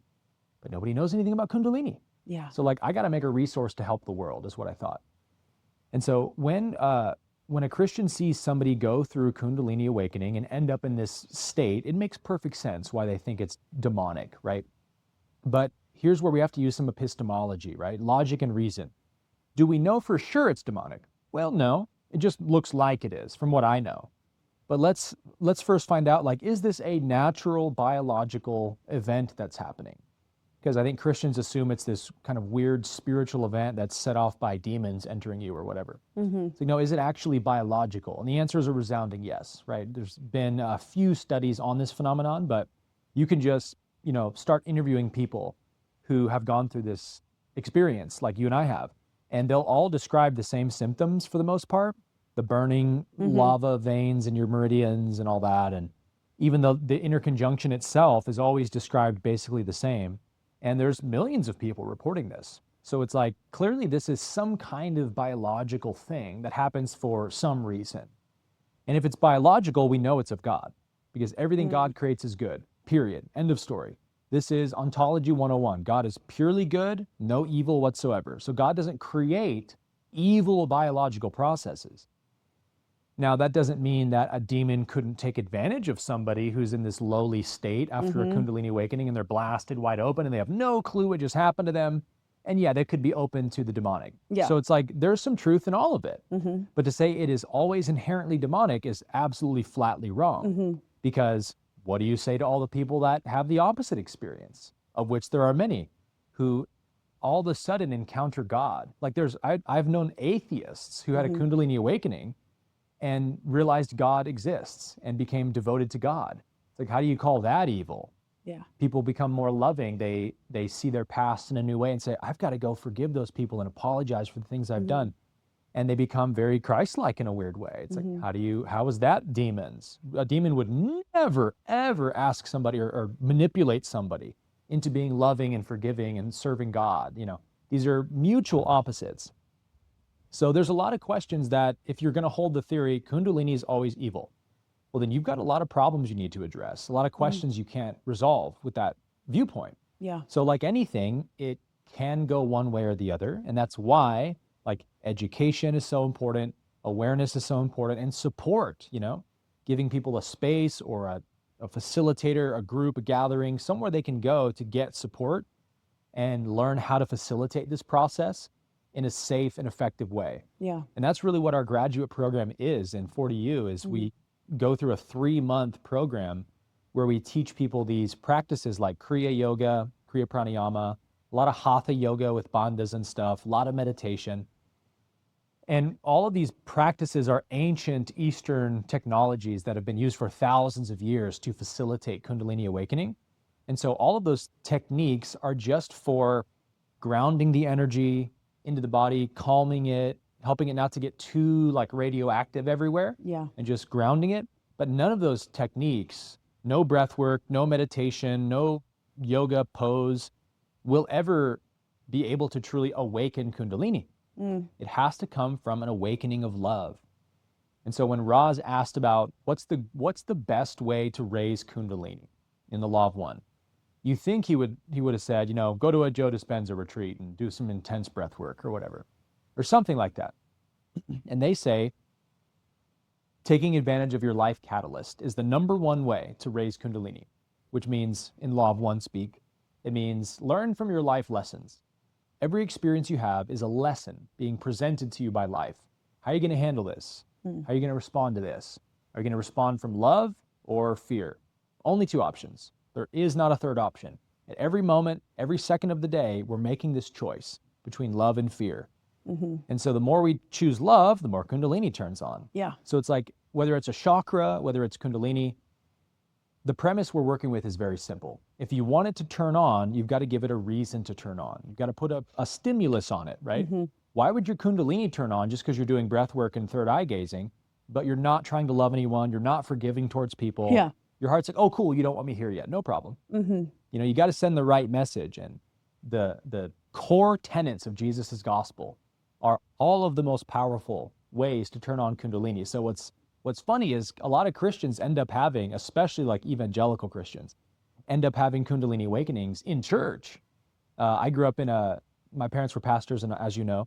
But nobody knows anything about Kundalini. So like, I got to make a resource to help the world is what I thought. And so when a Christian sees somebody go through Kundalini awakening and end up in this state, it makes perfect sense why they think it's demonic, right? But here's where we have to use some epistemology, right? Logic and reason. Do we know for sure it's demonic? Well, no, it just looks like it is from what I know. But let's first find out, like, is this a natural biological event that's happening? Because I think Christians assume it's this kind of weird spiritual event that's set off by demons entering you or whatever. So, you know, is it actually biological? And the answer is a resounding yes, right? There's been a few studies on this phenomenon, but you can just, you know, start interviewing people who have gone through this experience like you and I have. And they'll all describe the same symptoms for the most part, the burning lava veins in your meridians and all that. And even though the interconjunction itself is always described basically the same. And there's millions of people reporting this. So it's like, clearly this is some kind of biological thing that happens for some reason. And if it's biological, we know it's of God, because everything God creates is good, period. End of story. This is ontology 101. God is purely good, no evil whatsoever. So God doesn't create evil biological processes. Now, that doesn't mean that a demon couldn't take advantage of somebody who's in this lowly state after a Kundalini awakening, and they're blasted wide open and they have no clue what just happened to them. And yeah, they could be open to the demonic. So it's like, there's some truth in all of it. But to say it is always inherently demonic is absolutely flatly wrong. Because what do you say to all the people that have the opposite experience, of which there are many, who all of a sudden encounter God? Like I've known atheists who had a Kundalini awakening and realized God exists and became devoted to God. It's like, how do you call that evil? People become more loving. They see their past in a new way and say, I've got to go forgive those people and apologize for the things I've done. And they become very Christ-like in a weird way. It's like, how is that demons? A demon would never, ever ask somebody or manipulate somebody into being loving and forgiving and serving God. You know, these are mutual opposites. So there's a lot of questions that, if you're going to hold the theory, Kundalini is always evil, well, then you've got a lot of problems you need to address, a lot of questions you can't resolve with that viewpoint. So like anything, it can go one way or the other. And that's why, like, education is so important, awareness is so important, and support, you know, giving people a space or a facilitator, a group, a gathering, somewhere they can go to get support and learn how to facilitate this process in a safe and effective way. And that's really what our graduate program is in 40U, is we go through a 3-month program where we teach people these practices like Kriya Yoga, Kriya Pranayama, a lot of Hatha Yoga with bandhas and stuff, a lot of meditation. And all of these practices are ancient Eastern technologies that have been used for thousands of years to facilitate Kundalini awakening. And so all of those techniques are just for grounding the energy into the body, calming it, helping it not to get too like radioactive everywhere, and just grounding it. But none of those techniques, no breath work, no meditation, no yoga pose, will ever be able to truly awaken Kundalini. It has to come from an awakening of love. And so when Roz asked about what's the best way to raise Kundalini in the Law of One, you think he would have said, you know, go to a Joe Dispenza retreat and do some intense breath work or whatever, or something like that. And they say taking advantage of your life catalyst is the #1 way to raise Kundalini, which means, in Law of One speak, it means learn from your life lessons. Every experience you have is a lesson being presented to you by life. How are you going to handle this? How are you going to respond to this? Are you going to respond from love or fear? Only two options. There is not a third option. At every moment, every second of the day, we're making this choice between love and fear. And so the more we choose love, the more Kundalini turns on. Yeah. So it's like, whether it's a chakra, whether it's Kundalini, the premise we're working with is very simple. If you want it to turn on, you've got to give it a reason to turn on. You've got to put a stimulus on it, right? Why would your Kundalini turn on just because you're doing breath work and third eye gazing, but you're not trying to love anyone, you're not forgiving towards people? Yeah. Your heart's like, oh, cool, you don't want me here yet. No problem. You know, you got to send the right message. And the core tenets of Jesus's gospel are all of the most powerful ways to turn on Kundalini. So what's funny is a lot of Christians end up having, especially like evangelical Christians, end up having Kundalini awakenings in church. I grew up my parents were pastors, and as you know,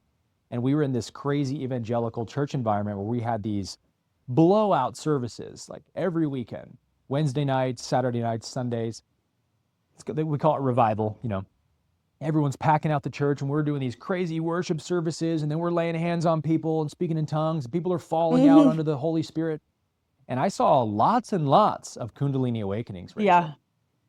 and we were in this crazy evangelical church environment where we had these blowout services like every weekend, Wednesday nights, Saturday nights, Sundays. We call it revival, you know. Everyone's packing out the church and we're doing these crazy worship services, and then we're laying hands on people and speaking in tongues. And people are falling out under the Holy Spirit. And I saw lots and lots of Kundalini awakenings. Rachel. Yeah.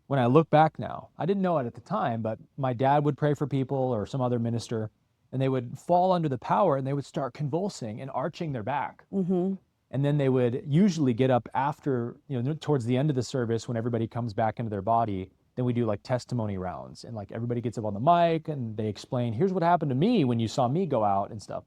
When I look back now, I didn't know it at the time, but my dad would pray for people or some other minister, and they would fall under the power and they would start convulsing and arching their back. And then they would usually get up after, you know, towards the end of the service when everybody comes back into their body. Then we do like testimony rounds, and like everybody gets up on the mic and they explain, here's what happened to me when you saw me go out and stuff.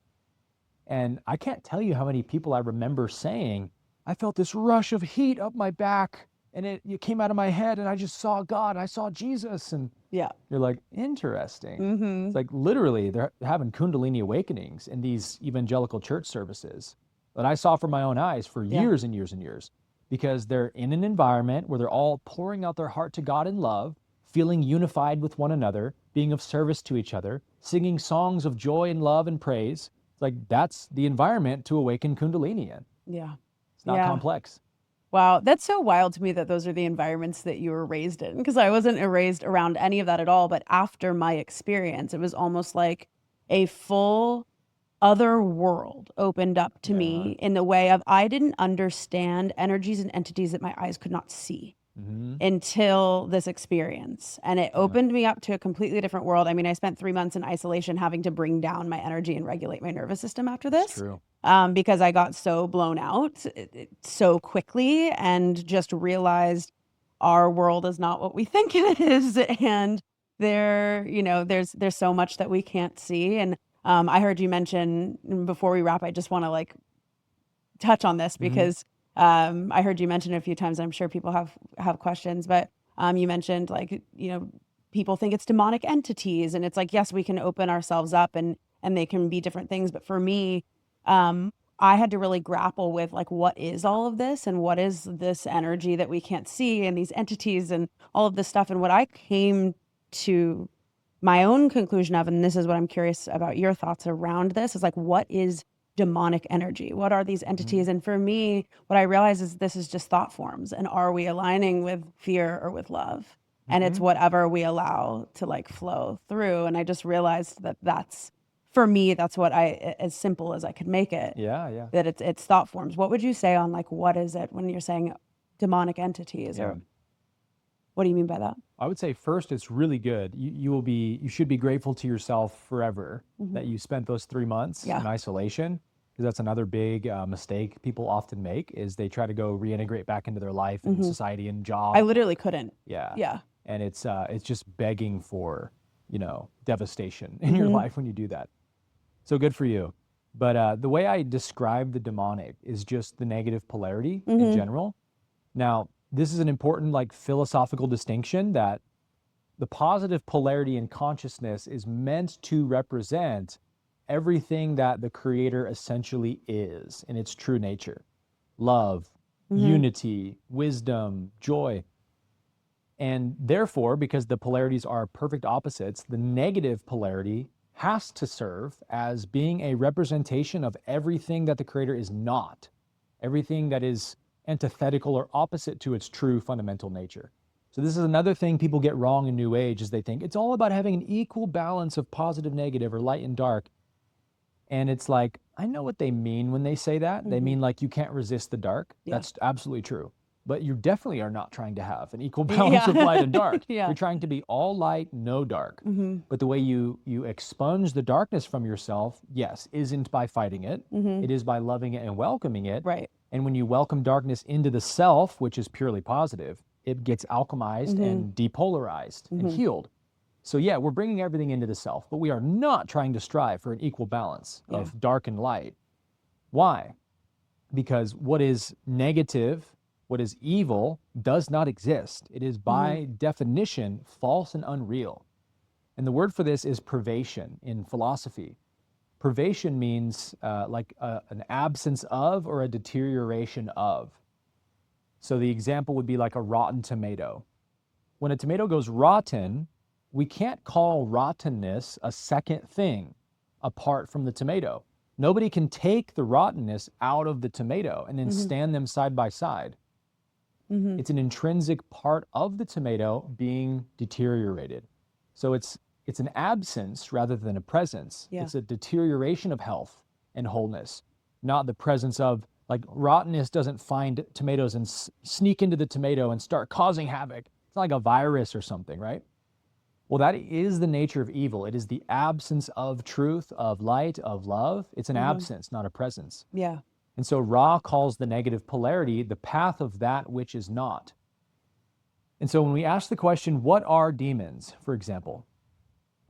And I can't tell you how many people I remember saying, I felt this rush of heat up my back and it came out of my head and I just saw God, I saw Jesus. And Yeah. you're like, interesting. It's like literally they're having Kundalini awakenings in these evangelical church services that I saw from my own eyes for years and years and years. Because they're in an environment where they're all pouring out their heart to God in love, feeling unified with one another, being of service to each other, singing songs of joy and love and praise. It's like, that's the environment to awaken Kundalini in. Yeah. It's not complex. Wow. That's so wild to me that those are the environments that you were raised in, because I wasn't raised around any of that at all. But after my experience, it was almost like a full other world opened up to me in the way of, I didn't understand energies and entities that my eyes could not see until this experience. And it opened me up to a completely different world. I mean, I spent 3 months in isolation having to bring down my energy and regulate my nervous system after this. It's true. Because I got so blown out so quickly and just realized our world is not what we think it is. And there's so much that we can't see. And I heard you mention, before we wrap, I just want to like touch on this because I heard you mention it a few times. I'm sure people have questions, but you mentioned like, people think it's demonic entities, and it's like, yes, we can open ourselves up and they can be different things. But for me, I had to really grapple with like, what is all of this and what is this energy that we can't see and these entities and all of this stuff. And what I came to my own conclusion of, and this is what I'm curious about your thoughts around this, is like, what is demonic energy? What are these entities? And for me, what I realize is this is just thought forms. And are we aligning with fear or with love? And it's whatever we allow to like flow through. And I just realized that that's, for me, that's what as simple as I could make it. Yeah. That it's thought forms. What would you say on like, what is it when you're saying demonic entities or what do you mean by that? I would say first, it's really good. You should be grateful to yourself forever that you spent those 3 months in isolation, because that's another big mistake people often make, is they try to go reintegrate back into their life and society and job. I literally couldn't. Yeah. And it's just begging for, devastation in your life when you do that. So good for you. But the way I describe the demonic is just the negative polarity in general. Now, this is an important like philosophical distinction, that the positive polarity in consciousness is meant to represent everything that the creator essentially is in its true nature. Love, unity, wisdom, joy. And therefore, because the polarities are perfect opposites, the negative polarity has to serve as being a representation of everything that the creator is not, everything that is antithetical or opposite to its true fundamental nature. So this is another thing people get wrong in New Age, is they think it's all about having an equal balance of positive, negative, or light and dark. And it's like, I know what they mean when they say that. They mean like you can't resist the dark. That's absolutely true. but you definitely are not trying to have an equal balance of light and dark. Yeah. You're trying to be all light, no dark. Mm-hmm. But the way you expunge the darkness from yourself, yes, isn't by fighting it. Mm-hmm. It is by loving it and welcoming it. Right. And when you welcome darkness into the self, which is purely positive, it gets alchemized and depolarized and healed. So yeah, we're bringing everything into the self, but we are not trying to strive for an equal balance of dark and light. Why? Because what is negative, what is evil, does not exist. It is by definition false and unreal. And the word for this is privation in philosophy. Privation means an absence of or a deterioration of. So the example would be like a rotten tomato. When a tomato goes rotten, we can't call rottenness a second thing apart from the tomato. Nobody can take the rottenness out of the tomato and then stand them side by side. It's an intrinsic part of the tomato being deteriorated. So it's an absence rather than a presence. Yeah. It's a deterioration of health and wholeness, not the presence of, like, rottenness doesn't find tomatoes and sneak into the tomato and start causing havoc. It's not like a virus or something, right? Well, that is the nature of evil. It is the absence of truth, of light, of love. It's an absence, not a presence. Yeah. And so Ra calls the negative polarity the path of that which is not. And so when we ask the question, what are demons, for example,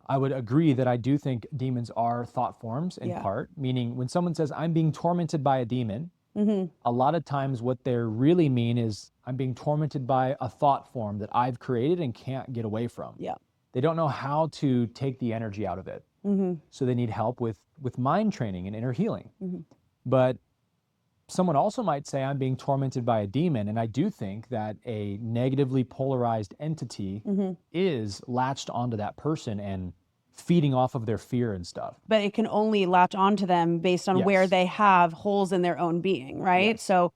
I would agree that I do think demons are thought forms in part, meaning when someone says, I'm being tormented by a demon, a lot of times what they really mean is, I'm being tormented by a thought form that I've created and can't get away from. Yeah. They don't know how to take the energy out of it. So they need help with mind training and inner healing. But someone also might say, I'm being tormented by a demon. And I do think that a negatively polarized entity is latched onto that person and feeding off of their fear and stuff. But it can only latch onto them based on where they have holes in their own being, right? So,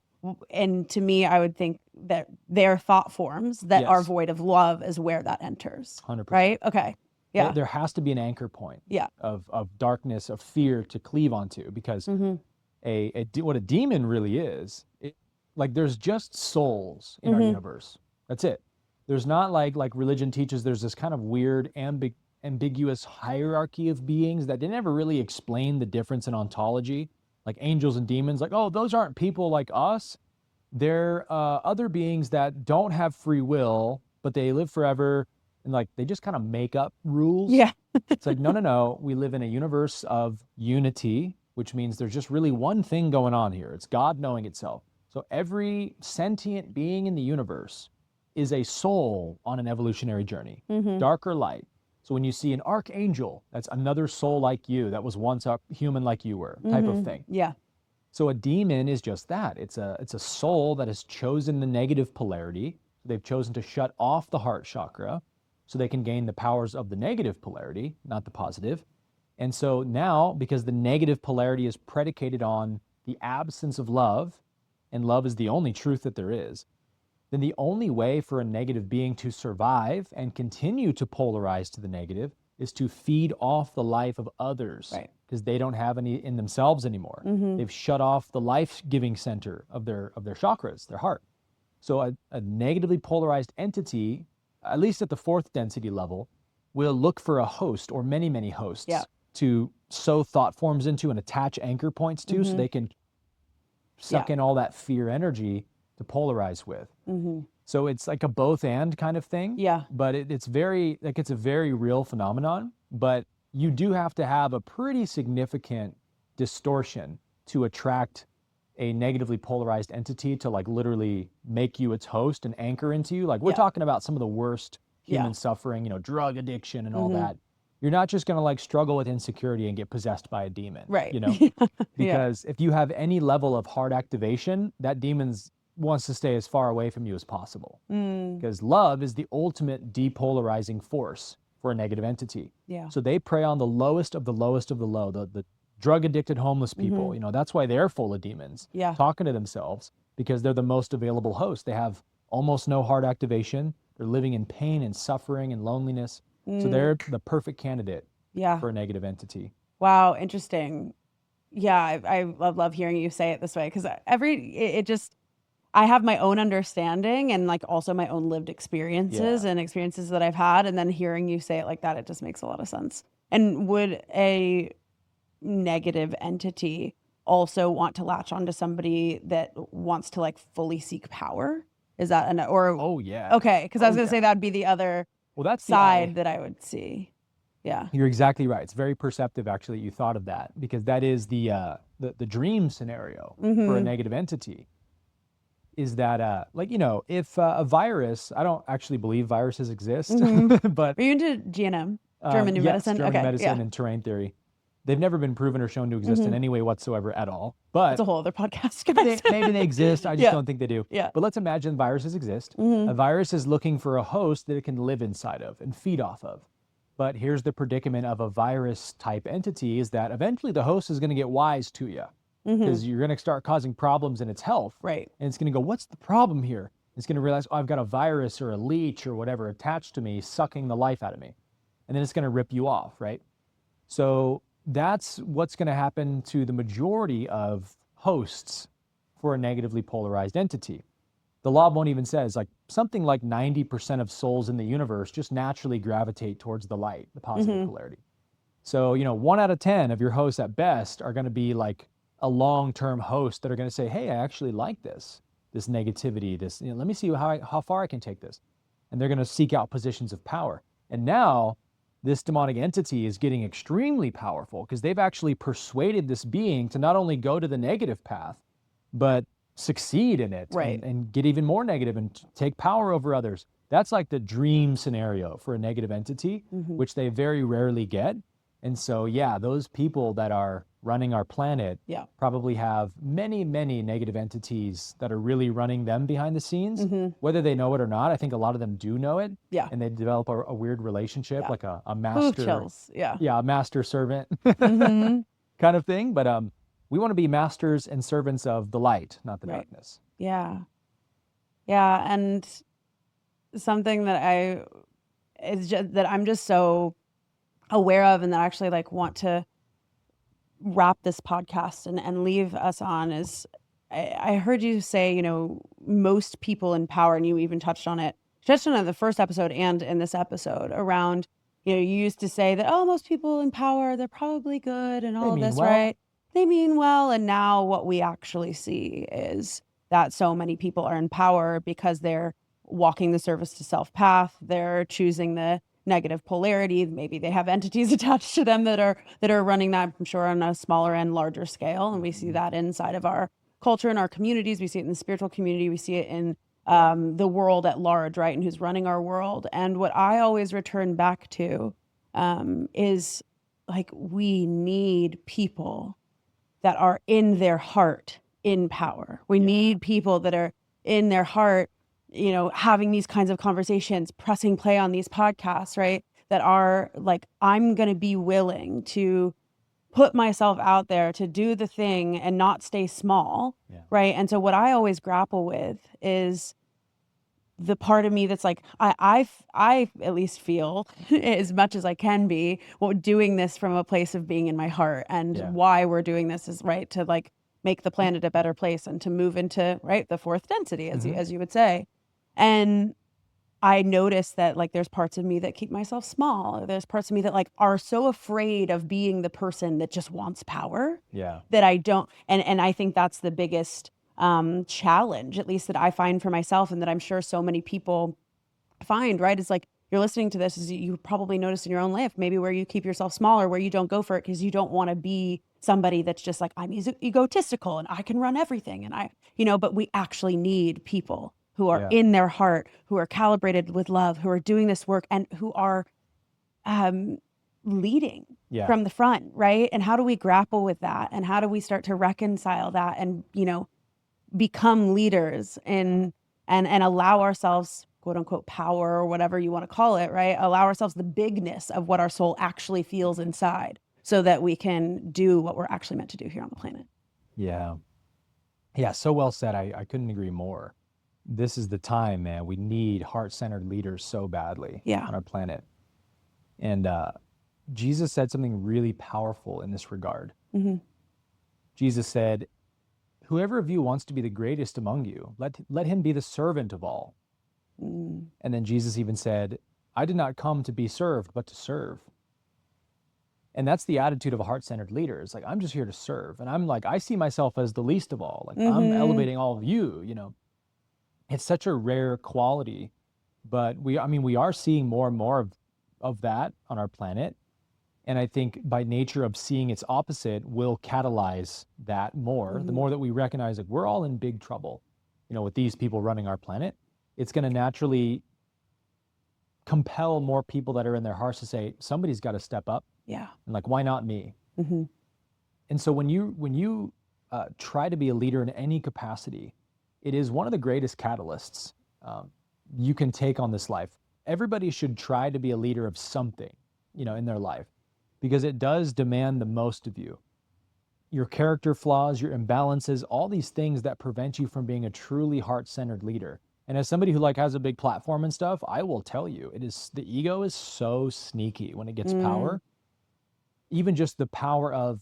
and to me, I would think that their thought forms that are void of love is where that enters. 100%. Right? Okay. Yeah. There has to be an anchor point Yeah. of darkness, of fear to cleave onto, because what a demon really is, like, there's just souls in our universe. That's it. There's not like religion teaches there's this kind of weird ambiguous hierarchy of beings that they never really explain the difference in ontology, like angels and demons. Like, oh, those aren't people like us. They're other beings that don't have free will, but they live forever. And like, they just kind of make up rules. Yeah. It's like, no. We live in a universe of unity, which means there's just really one thing going on here. It's God knowing itself. So every sentient being in the universe is a soul on an evolutionary journey, dark or light. So when you see an archangel, that's another soul like you, that was once a human like you were, type of thing. Yeah. So a demon is just that. It's a soul that has chosen the negative polarity. They've chosen to shut off the heart chakra so they can gain the powers of the negative polarity, not the positive. And so now, because the negative polarity is predicated on the absence of love, and love is the only truth that there is, then the only way for a negative being to survive and continue to polarize to the negative is to feed off the life of others, because they don't have any in themselves anymore. They've shut off the life-giving center of their chakras, their heart. So a negatively polarized entity, at least at the fourth density level, will look for a host or many, many hosts to sow thought forms into and attach anchor points to, so they can suck in all that fear energy to polarize with. So it's like a both and kind of thing. Yeah. But it's a very real phenomenon. But you do have to have a pretty significant distortion to attract a negatively polarized entity to like literally make you its host and anchor into you. Like we're talking about some of the worst human suffering, drug addiction and all that. You're not just going to like struggle with insecurity and get possessed by a demon, right? Because if you have any level of heart activation, that demon's wants to stay as far away from you as possible. Because love is the ultimate depolarizing force for a negative entity. Yeah. So they prey on the lowest of the lowest of the low, the drug addicted homeless people. That's why they're full of demons, talking to themselves, because they're the most available host. They have almost no heart activation. They're living in pain and suffering and loneliness. So they're the perfect candidate for a negative entity. Wow, interesting. Yeah, I love hearing you say it this way, because I have my own understanding and like also my own lived experiences and experiences that I've had. And then hearing you say it like that, it just makes a lot of sense. And would a negative entity also want to latch onto somebody that wants to like fully seek power? Is that Oh yeah. Okay, because I was gonna say that would be the other that's side that I would see. Yeah. You're exactly right. It's very perceptive, actually, you thought of that, because that is the dream scenario for a negative entity. Is that like, if a virus, I don't actually believe viruses exist, but are you into GNM, German New Medicine? German medicine and terrain theory. They've never been proven or shown to exist in any way whatsoever at all. But it's a whole other podcast, guys. maybe they exist. I just don't think they do. Yeah. But let's imagine viruses exist. A virus is looking for a host that it can live inside of and feed off of. But here's the predicament of a virus type entity, is that eventually the host is going to get wise to you, because you're going to start causing problems in its health. Right. And it's going to go, what's the problem here? It's going to realize, oh, I've got a virus or a leech or whatever attached to me, sucking the life out of me. And then it's going to rip you off, right? So that's what's going to happen to the majority of hosts for a negatively polarized entity. The law of one even says like something like 90% of souls in the universe just naturally gravitate towards the light, the positive polarity. So, 1 out of 10 of your hosts at best are going to be like a long-term host that are going to say, hey, I actually like this negativity, this, let me see how far I can take this. And they're going to seek out positions of power. And now this demonic entity is getting extremely powerful because they've actually persuaded this being to not only go to the negative path, but succeed in it, and get even more negative and take power over others. That's like the dream scenario for a negative entity, which they very rarely get. And so, those people that are running our planet probably have many, many negative entities that are really running them behind the scenes, whether they know it or not. I think a lot of them do know it. And they develop a weird relationship, like a master. Chills. A master servant kind of thing. But we want to be masters and servants of the light, not the darkness. Yeah. And something that I'm just so aware of, and that I actually like want to wrap this podcast and leave us on, is I heard you say, most people in power, and you even touched on it in the first episode and in this episode around, you used to say that, oh, most people in power, they're probably good and all of this, right? They mean well. And now what we actually see is that so many people are in power because they're walking the service to self path. They're choosing the negative polarity. Maybe they have entities attached to them that are running that, I'm sure, on a smaller and larger scale. And we see that inside of our culture and our communities. We see it in the spiritual community. We see it in the world at large, right? And who's running our world. And what I always return back to is like, we need people that are in their heart in power. We need people that are in their heart, having these kinds of conversations, pressing play on these podcasts, right? That are like, I'm going to be willing to put myself out there to do the thing and not stay small, right? And so what I always grapple with is the part of me that's like, I at least feel as much as I can be, doing this from a place of being in my heart, and why we're doing this is right to like make the planet a better place and to move into the fourth density, as you would say. And I notice that like there's parts of me that keep myself small. There's parts of me that like are so afraid of being the person that just wants power. That I don't, and I think that's the biggest challenge, at least that I find for myself, and that I'm sure so many people find, right? It's like, you're listening to this, is you probably noticed in your own life, maybe where you keep yourself small or where you don't go for it because you don't want to be somebody that's just like, I'm egotistical and I can run everything. And but we actually need people who are in their heart, who are calibrated with love, who are doing this work, and who are leading from the front, right? And how do we grapple with that? And how do we start to reconcile that and, become leaders and allow ourselves, quote unquote, power, or whatever you want to call it, right? Allow ourselves the bigness of what our soul actually feels inside, so that we can do what we're actually meant to do here on the planet. Yeah, so well said. I couldn't agree more. This is the time, man. We need heart-centered leaders so badly on our planet. And Jesus said something really powerful in this regard. Jesus said, whoever of you wants to be the greatest among you, let him be the servant of all. Mm. And then Jesus even said, I did not come to be served, but to serve. And that's the attitude of a heart-centered leader. It's like, I'm just here to serve. And I'm like, I see myself as the least of all. Like, I'm elevating all of you, you know. It's such a rare quality, but we are seeing more and more of that on our planet. And I think by nature of seeing its opposite will catalyze that more. The more that we recognize that we're all in big trouble, you know, with these people running our planet, it's going to naturally compel more people that are in their hearts to say, somebody's got to step up. Yeah. And like, why not me? And so when you try to be a leader in any capacity, it is one of the greatest catalysts you can take on this life. Everybody should try to be a leader of something, you know, in their life, because it does demand the most of you. Your character flaws, your imbalances, all these things that prevent you from being a truly heart-centered leader. And as somebody who like has a big platform and stuff, I will tell you, the ego is so sneaky when it gets power. Even just the power of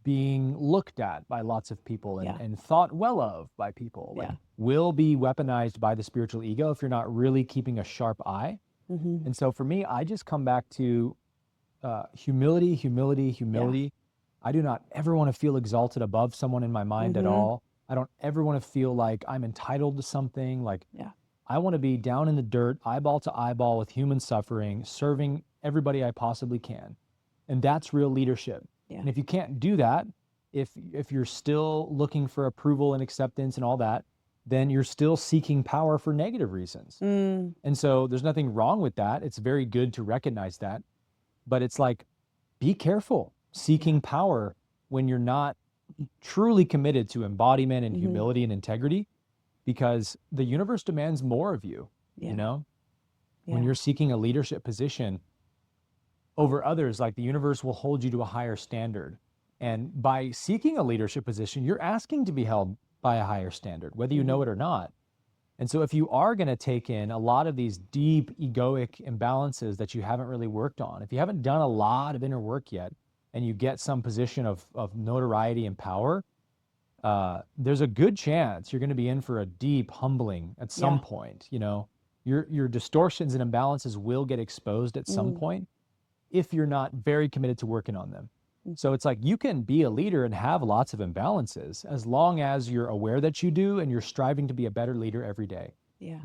being looked at by lots of people and thought well of by people, like, will be weaponized by the spiritual ego if you're not really keeping a sharp eye. And so for me, I just come back to humility, humility, humility. I do not ever want to feel exalted above someone in my mind at all. I don't ever want to feel like I'm entitled to something. Like, I want to be down in the dirt, eyeball to eyeball with human suffering, serving everybody I possibly can. And that's real leadership. And if you can't do that, if you're still looking for approval and acceptance and all that, then you're still seeking power for negative reasons. And so there's nothing wrong with that. It's very good to recognize that. But it's like, be careful seeking power when you're not truly committed to embodiment and humility and integrity, because the universe demands more of you, you know? When you're seeking a leadership position over others, like, the universe will hold you to a higher standard. And by seeking a leadership position, you're asking to be held by a higher standard, whether you know it or not. And so if you are going to take in a lot of these deep egoic imbalances that you haven't really worked on, if you haven't done a lot of inner work yet, and you get some position of notoriety and power, there's a good chance you're going to be in for a deep humbling at some point. You know, your distortions and imbalances will get exposed at some point if you're not very committed to working on them. So it's like, you can be a leader and have lots of imbalances as long as you're aware that you do and you're striving to be a better leader every day.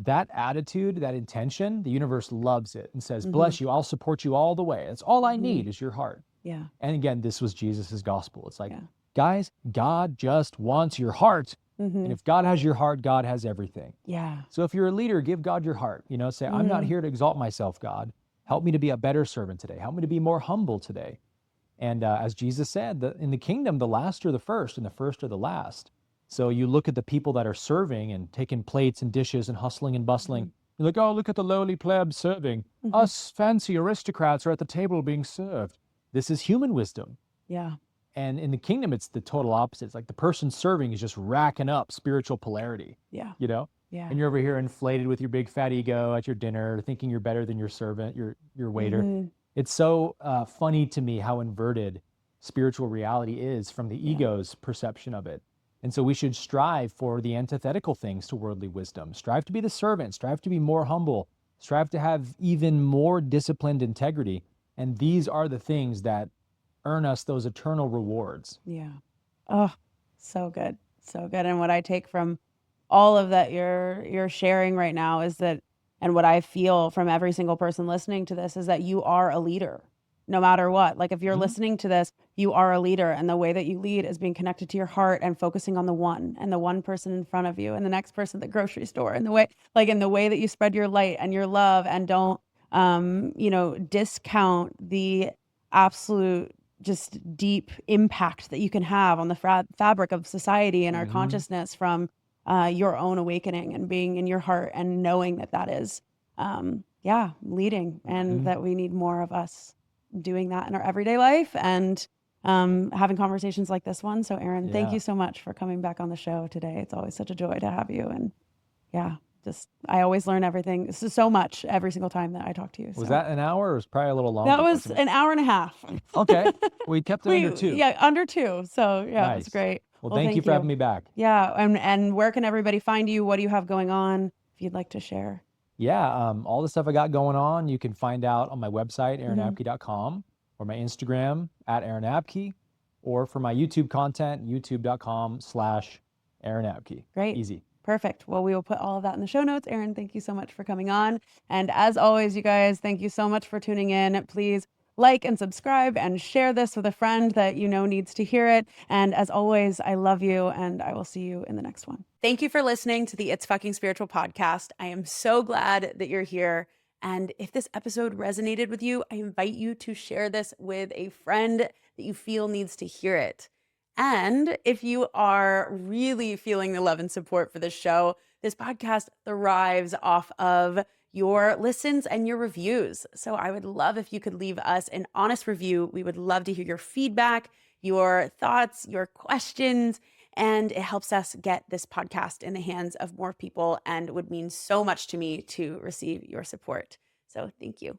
That attitude, that intention, the universe loves it and says, bless you, I'll support you all the way. That's all I need is your heart. And again, this was Jesus's gospel. It's like, guys, God just wants your heart. And if God has your heart, God has everything. So if you're a leader, give God your heart. You know, say, I'm not here to exalt myself, God. Help me to be a better servant today. Help me to be more humble today. And as Jesus said, in the kingdom, the last are the first and the first are the last. So you look at the people that are serving and taking plates and dishes and hustling and bustling. You're like, oh, look at the lowly plebs serving. Us fancy aristocrats are at the table being served. This is human wisdom. And in the kingdom, it's the total opposite. It's like the person serving is just racking up spiritual polarity. You know? And you're over here inflated with your big fat ego at your dinner, thinking you're better than your servant, your waiter. It's so funny to me how inverted spiritual reality is from the ego's perception of it. And so we should strive for the antithetical things to worldly wisdom. Strive to be the servant, strive to be more humble, strive to have even more disciplined integrity. And these are the things that earn us those eternal rewards. Oh, so good. So good. And what I take from all of that you're sharing right now is that, and what I feel from every single person listening to this, is that you are a leader, no matter what. Like, if you're listening to this, you are a leader. And the way that you lead is being connected to your heart and focusing on the one person in front of you and the next person at the grocery store, and the way that you spread your light and your love, and don't, discount the absolute just deep impact that you can have on the fabric of society and our consciousness from your own awakening and being in your heart and knowing that is, leading, and that we need more of us doing that in our everyday life and having conversations like this one. So Aaron, thank you so much for coming back on the show today. It's always such a joy to have you. And I always learn everything. This is so much every single time that I talk to you. Was that an hour, or was probably a little longer? That was an hour and a half. Okay. We kept it under 2. Yeah, under 2. So nice. It was great. Well, thank you for having me back. Yeah. And where can everybody find you? What do you have going on if you'd like to share? Yeah, all the stuff I got going on, you can find out on my website, aaronabkey.com, or my Instagram @AaronAbkey, or for my YouTube content, youtube.com/AaronAbkey. Great. Easy. Perfect. Well, we will put all of that in the show notes. Aaron, thank you so much for coming on. And as always, you guys, thank you so much for tuning in. Please like and subscribe and share this with a friend that you know needs to hear it. And as always, I love you and I will see you in the next one. Thank you for listening to the It's Fucking Spiritual podcast. I am so glad that you're here. And if this episode resonated with you, I invite you to share this with a friend that you feel needs to hear it. And if you are really feeling the love and support for this show, this podcast thrives off of your listens and your reviews. So I would love if you could leave us an honest review. We would love to hear your feedback, your thoughts, your questions, and it helps us get this podcast in the hands of more people and would mean so much to me to receive your support. So thank you.